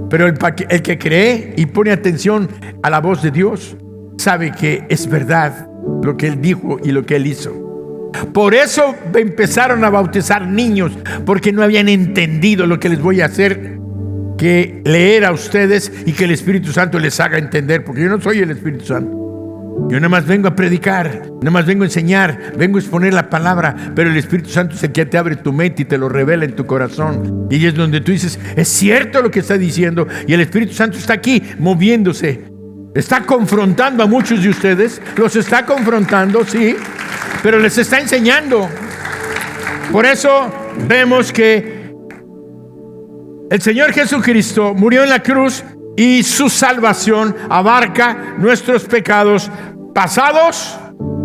Pero el que cree y pone atención a la voz de Dios sabe que es verdad lo que Él dijo y lo que Él hizo. Por eso empezaron a bautizar niños, porque no habían entendido lo que les voy a hacer que leer a ustedes y que el Espíritu Santo les haga entender, porque yo no soy el Espíritu Santo. Yo nada más vengo a predicar, nada más vengo a enseñar, vengo a exponer la palabra, pero el Espíritu Santo es el que te abre tu mente y te lo revela en tu corazón. Y es donde tú dices, es cierto lo que está diciendo, y el Espíritu Santo está aquí moviéndose. Está confrontando a muchos de ustedes, los está confrontando, sí, pero les está enseñando. Por eso vemos que el Señor Jesucristo murió en la cruz y su salvación abarca nuestros pecados pasados,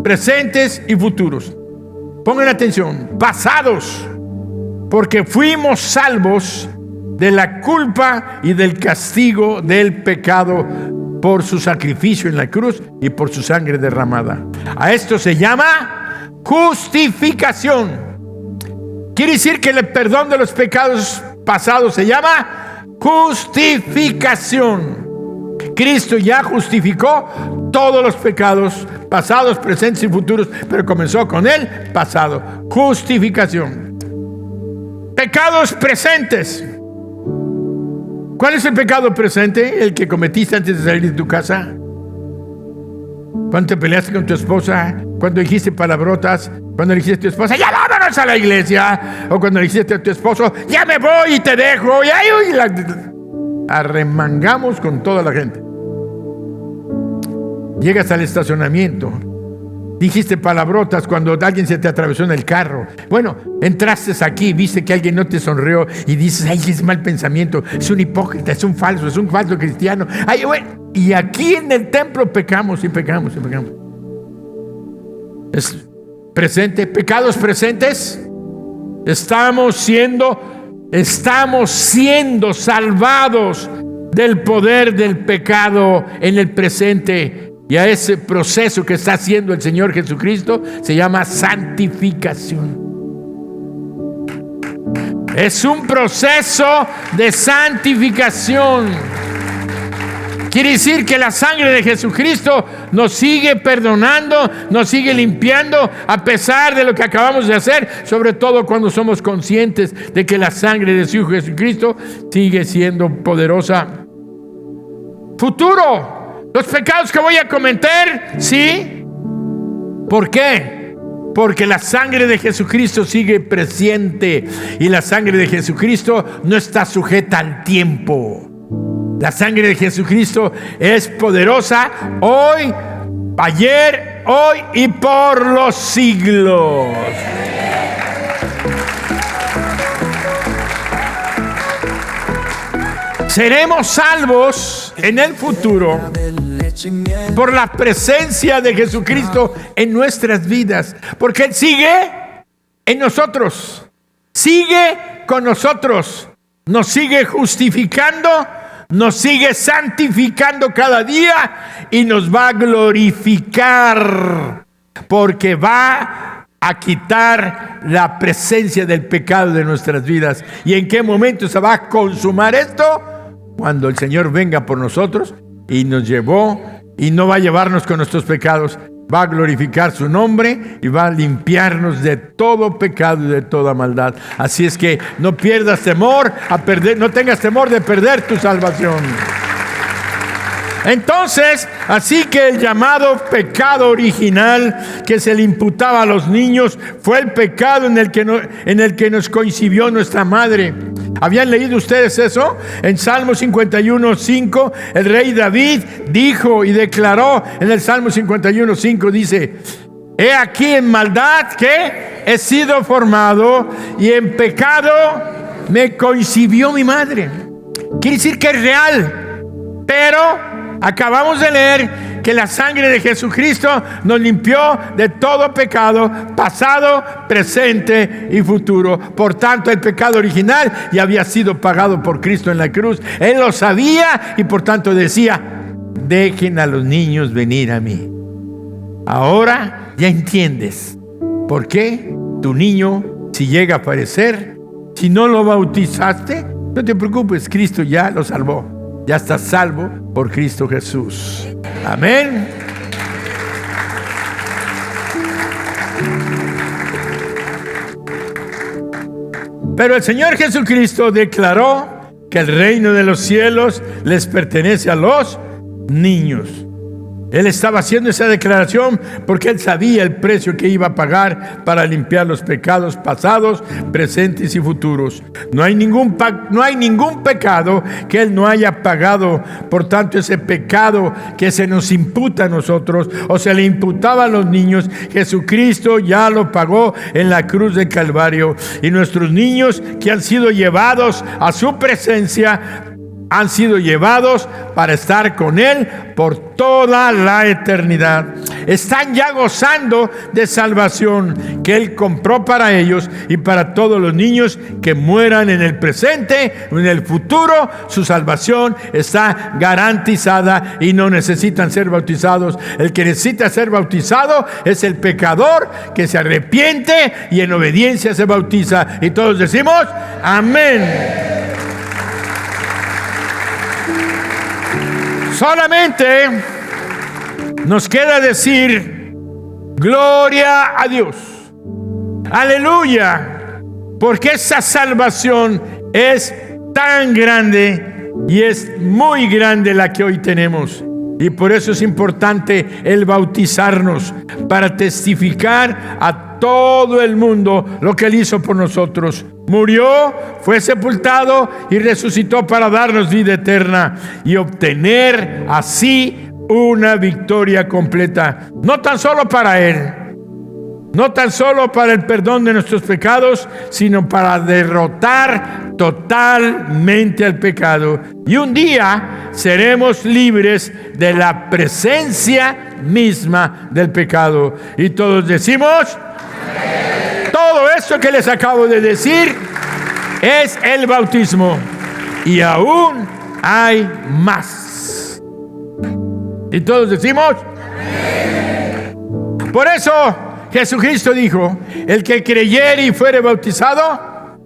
presentes y futuros. Pongan atención, pasados, porque fuimos salvos de la culpa y del castigo del pecado por su sacrificio en la cruz y por su sangre derramada. A esto se llama justificación. Quiere decir que el perdón de los pecados pasados se llama justificación. Cristo ya justificó todos los pecados, pasados, presentes y futuros, pero comenzó con el pasado. Justificación. Pecados presentes. ¿Cuál es el pecado presente? El que cometiste antes de salir de tu casa. Cuando te peleaste con tu esposa, cuando dijiste palabrotas, cuando le dijiste a tu esposa, ya vámonos a la iglesia, o cuando le dijiste a tu esposo, ya me voy y te dejo, y ahí arremangamos con toda la gente. Llegas al estacionamiento, dijiste palabrotas cuando alguien se te atravesó en el carro. Bueno, entraste aquí, viste que alguien no te sonrió y dices, ay, es mal pensamiento, es un hipócrita, es un falso cristiano. Ay, bueno. Y aquí en el templo pecamos y pecamos y pecamos. Es presente, pecados presentes. Estamos siendo salvados del poder del pecado en el presente. Y a ese proceso que está haciendo el Señor Jesucristo se llama santificación. Es un proceso de santificación. Quiere decir que la sangre de Jesucristo nos sigue perdonando, nos sigue limpiando a pesar de lo que acabamos de hacer, sobre todo cuando somos conscientes de que la sangre de su Hijo Jesucristo sigue siendo poderosa. Futuro, los pecados que voy a cometer, ¿sí? ¿Por qué? Porque la sangre de Jesucristo sigue presente y la sangre de Jesucristo no está sujeta al tiempo. La sangre de Jesucristo es poderosa hoy, ayer, hoy y por los siglos. Seremos salvos en el futuro por la presencia de Jesucristo en nuestras vidas, porque Él sigue en nosotros, sigue con nosotros, nos sigue justificando, nos sigue santificando cada día y nos va a glorificar, porque va a quitar la presencia del pecado de nuestras vidas. ¿Y en qué momento se va a consumar esto? Cuando el Señor venga por nosotros y nos llevó, y no va a llevarnos con nuestros pecados, va a glorificar su nombre y va a limpiarnos de todo pecado y de toda maldad. Así es que no pierdas temor a perder, no tengas temor de perder tu salvación. Entonces, así que el llamado pecado original que se le imputaba a los niños fue el pecado en el que nos concibió nuestra madre. ¿Habían leído ustedes eso? En Salmo 51:5, el rey David dijo y declaró en el Salmo 51:5, dice: he aquí en maldad que he sido formado y en pecado me concibió mi madre. Quiere decir que es real, pero acabamos de leer que la sangre de Jesucristo nos limpió de todo pecado, pasado, presente y futuro. Por tanto, el pecado original ya había sido pagado por Cristo en la cruz. Él lo sabía y por tanto decía: dejen a los niños venir a mí. Ahora ya entiendes por qué tu niño, si llega a aparecer, si no lo bautizaste, no te preocupes, Cristo ya lo salvó. Ya estás salvo por Cristo Jesús. Amén. Pero el Señor Jesucristo declaró que el reino de los cielos les pertenece a los niños. Él estaba haciendo esa declaración porque Él sabía el precio que iba a pagar para limpiar los pecados pasados, presentes y futuros. No hay ningún pecado que Él no haya pagado. Por tanto, ese pecado que se nos imputa a nosotros o se le imputaba a los niños, Jesucristo ya lo pagó en la cruz del Calvario. Y nuestros niños que han sido llevados a su presencia han sido llevados para estar con Él por toda la eternidad. Están ya gozando de salvación que Él compró para ellos y para todos los niños que mueran en el presente o en el futuro. Su salvación está garantizada y no necesitan ser bautizados. El que necesita ser bautizado es el pecador que se arrepiente y en obediencia se bautiza. Y todos decimos amén. Solamente nos queda decir gloria a Dios. Aleluya. Porque esa salvación es tan grande y es muy grande la que hoy tenemos. Y por eso es importante el bautizarnos, para testificar a todo el mundo lo que Él hizo por nosotros. Murió, fue sepultado y resucitó para darnos vida eterna y obtener así una victoria completa. No tan solo para Él, no tan solo para el perdón de nuestros pecados, sino para derrotar totalmente al pecado. Y un día seremos libres de la presencia misma del pecado. Y todos decimos, amén. Todo esto que les acabo de decir es el bautismo. Y aún hay más. Y todos decimos, amén. Por eso Jesucristo dijo, el que creyere y fuere bautizado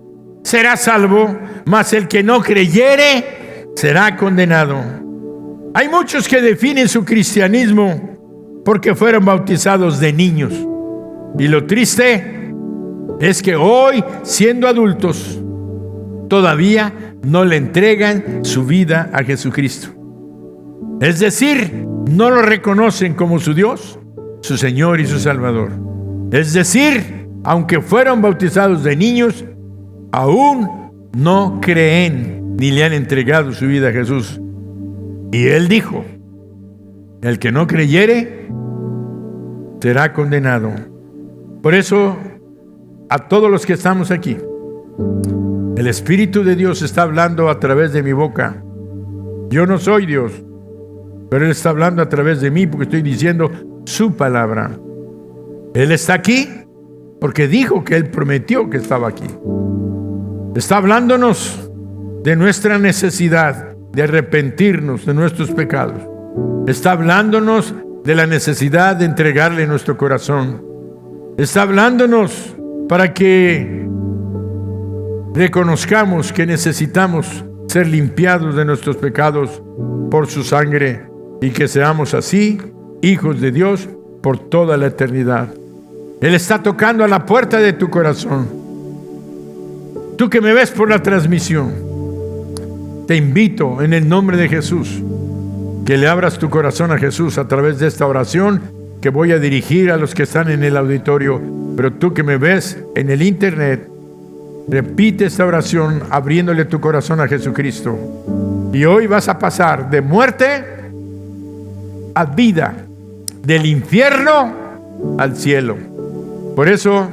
será salvo, mas el que no creyere será condenado. Hay muchos que definen su cristianismo porque fueron bautizados de niños. Y lo triste es que hoy, siendo adultos, todavía no le entregan su vida a Jesucristo. Es decir, no lo reconocen como su Dios, su Señor y su Salvador. Es decir, aunque fueron bautizados de niños, aún no creen ni le han entregado su vida a Jesús. Y Él dijo, el que no creyere será condenado. Por eso, a todos los que estamos aquí, el Espíritu de Dios está hablando a través de mi boca. Yo no soy Dios, pero Él está hablando a través de mí porque estoy diciendo su palabra. Él está aquí porque dijo que Él prometió que estaba aquí. Está hablándonos de nuestra necesidad de arrepentirnos de nuestros pecados. Está hablándonos de la necesidad de entregarle nuestro corazón. Está hablándonos para que reconozcamos que necesitamos ser limpiados de nuestros pecados por su sangre y que seamos así hijos de Dios por toda la eternidad. Él está tocando a la puerta de tu corazón. Tú que me ves por la transmisión, te invito en el nombre de Jesús que le abras tu corazón a Jesús a través de esta oración que voy a dirigir a los que están en el auditorio. Pero tú que me ves en el internet, repite esta oración abriéndole tu corazón a Jesucristo. Y hoy vas a pasar de muerte a vida, del infierno al cielo. Por eso,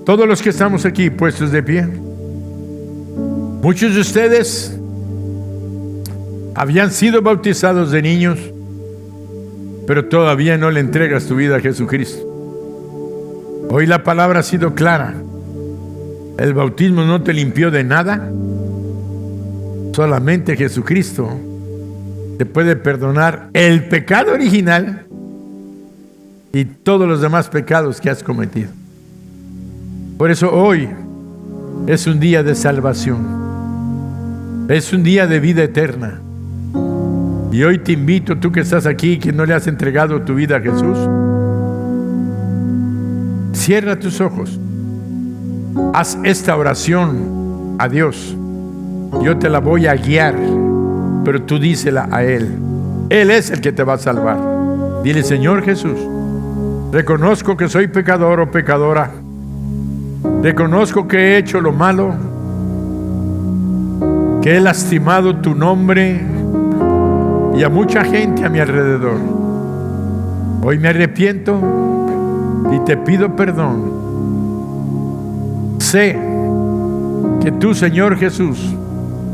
todos los que estamos aquí puestos de pie, muchos de ustedes habían sido bautizados de niños, pero todavía no le entregas tu vida a Jesucristo. Hoy la palabra ha sido clara. El bautismo no te limpió de nada. Solamente Jesucristo te puede perdonar el pecado original y todos los demás pecados que has cometido. Por eso hoy es un día de salvación. Es un día de vida eterna. Y hoy te invito, tú que estás aquí, que no le has entregado tu vida a Jesús, cierra tus ojos. Haz esta oración a Dios. Yo te la voy a guiar, pero tú dísela a Él. Él es el que te va a salvar. Dile, Señor Jesús, reconozco que soy pecador o pecadora. Reconozco que he hecho lo malo, que he lastimado tu nombre y a mucha gente a mi alrededor. Hoy me arrepiento y te pido perdón. Sé que tú, Señor Jesús,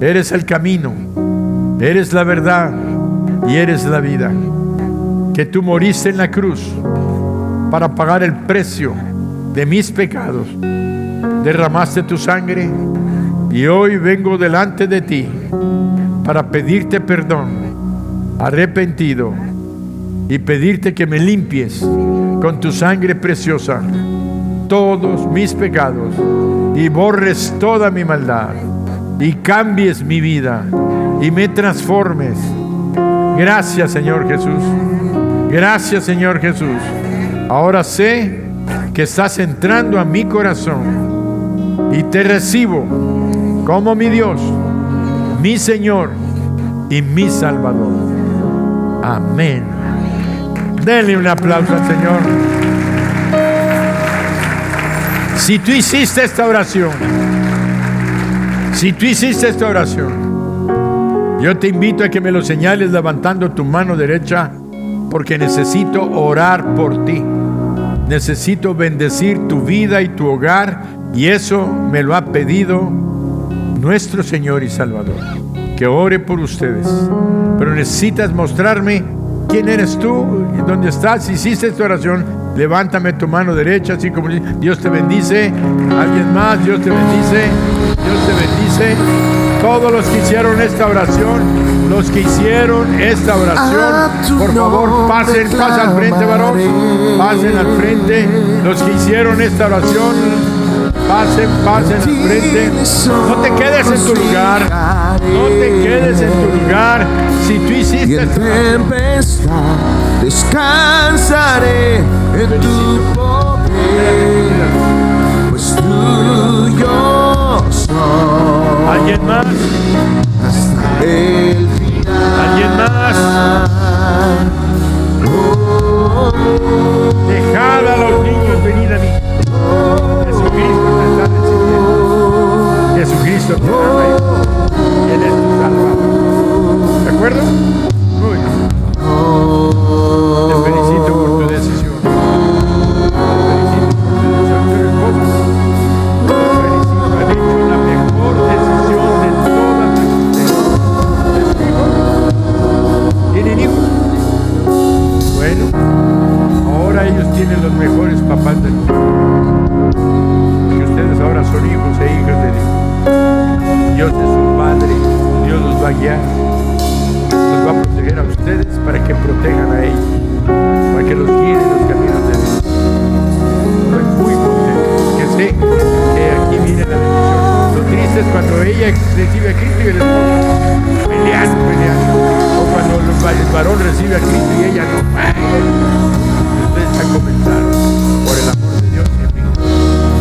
eres el camino, eres la verdad y eres la vida. Que tú moriste en la cruz para pagar el precio de mis pecados. Derramaste tu sangre y hoy vengo delante de ti para pedirte perdón, arrepentido, y pedirte que me limpies con tu sangre preciosa todos mis pecados y borres toda mi maldad y cambies mi vida y me transformes, Gracias, Señor Jesús. Gracias, Señor Jesús. Ahora sé que estás entrando a mi corazón y te recibo como mi Dios, mi Señor y mi Salvador. Amén. Denle un aplauso al Señor. Si tú hiciste esta oración, yo te invito a que me lo señales levantando tu mano derecha, porque necesito orar por ti. Necesito bendecir tu vida y tu hogar, y eso me lo ha pedido nuestro Señor y Salvador, que ore por ustedes. Pero necesitas mostrarme quién eres tú y dónde estás. Si hiciste esta oración, levántame tu mano derecha, así como Dios te bendice. Alguien más, Dios te bendice. Dios te bendice. Todos los que hicieron esta oración, por favor, pasen al frente, varón. Pasen al frente. Los que hicieron esta oración, pasen al frente. No te quedes en tu lugar. Si tú hiciste esta oración, descansaré en tu poder, pues tuyo soy. ¿Alguien más? Hasta el final. ¿Alguien más? Dejad a los niños venir a mí. Jesucristo te está recibiendo. Jesucristo te ama. Él es tu Salvador. ¿De acuerdo? Muy bien. Te felicito por tu decisión. Has hecho la mejor decisión de todas tus hijos. ¿Tienen hijos? Bueno, ahora ellos tienen los mejores papás del mundo. Porque ustedes ahora son hijos e hijas de Dios. Dios es su Padre. Dios los va a guiar. Los va a proteger a ustedes para que protejan a ellos, para que los guíen en los caminos de Dios. Estoy muy contento, que sé que aquí viene la bendición. Lo triste es cuando ella recibe a Cristo y el esposo peleando, o cuando el varón recibe a Cristo y ella no. Ustedes ya comenzaron por el amor de Dios y en mí. Te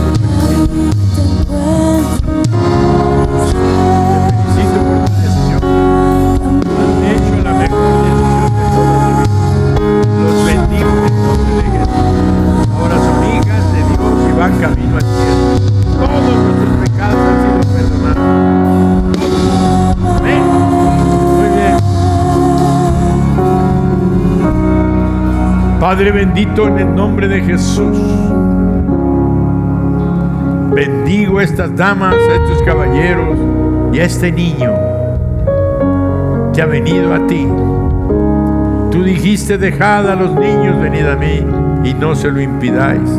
felicito por tu decisión. Han hecho la mejor decisión de toda la vida. Los bendigo en nombre de Jesús. Ahora son hijas de Dios y van camino al cielo. Todos nuestros pecados han sido perdonados. Amén. Muy bien. Padre bendito, en el nombre de Jesús, bendigo a estas damas, a estos caballeros y a este niño que ha venido a ti. Tú dijiste: dejad a los niños, venid a mí, y no se lo impidáis,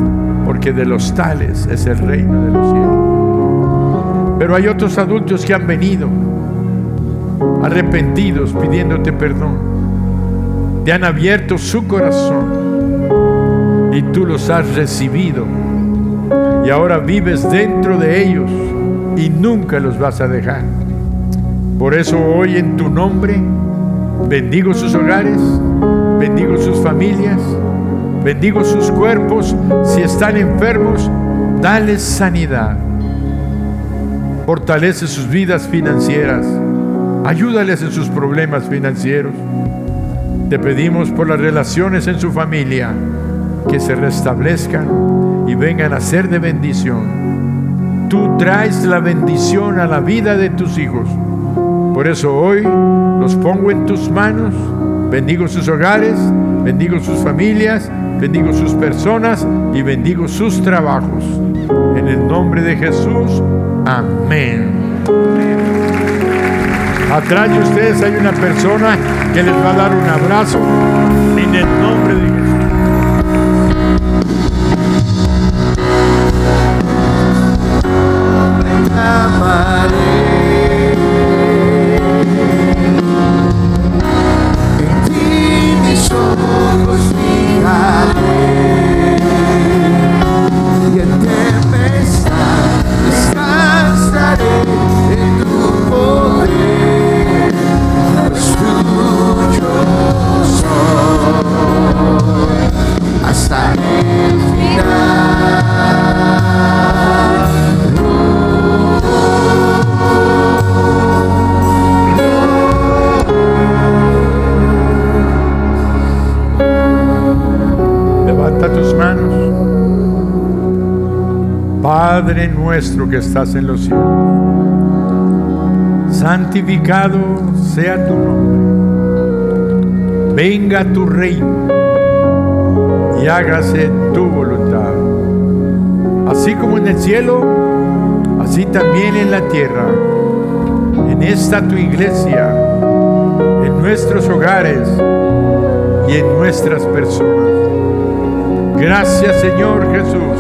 porque de los tales es el reino de los cielos. Pero hay otros adultos que han venido arrepentidos, pidiéndote perdón. Te han abierto su corazón y tú los has recibido, y ahora vives dentro de ellos y nunca los vas a dejar. Por eso hoy, en tu nombre, bendigo sus hogares, bendigo sus familias, bendigo sus cuerpos. Si están enfermos, dales sanidad. Fortalece sus vidas financieras, ayúdales en sus problemas financieros. Te pedimos por las relaciones en su familia, que se restablezcan y vengan a ser de bendición. Tú traes la bendición a la vida de tus hijos. Por eso hoy los pongo en tus manos. Bendigo sus hogares, bendigo sus familias, bendigo sus personas y bendigo sus trabajos. En el nombre de Jesús, amén. Atrás de ustedes hay una persona que les va a dar un abrazo en el nombre de Jesús. En ti mis ojos fijaré, y en tempestad descansaré en tu poder, pues tuyo Padre nuestro que estás en los cielos, santificado sea tu nombre. Venga tu reino y hágase tu voluntad, así como en el cielo, así también en la tierra. En esta tu iglesia, en nuestros hogares y en nuestras personas. Gracias, Señor Jesús,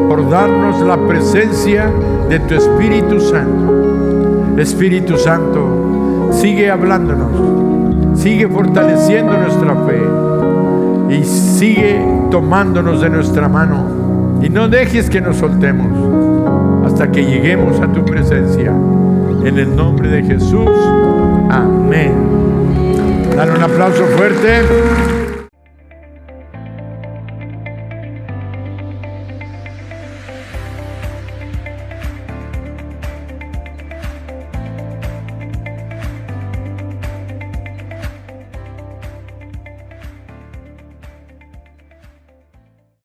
por darnos la presencia de tu Espíritu Santo. Espíritu Santo, sigue hablándonos, sigue fortaleciendo nuestra fe y sigue tomándonos de nuestra mano, y no dejes que nos soltemos hasta que lleguemos a tu presencia. En el nombre de Jesús, amén. Dale un aplauso fuerte.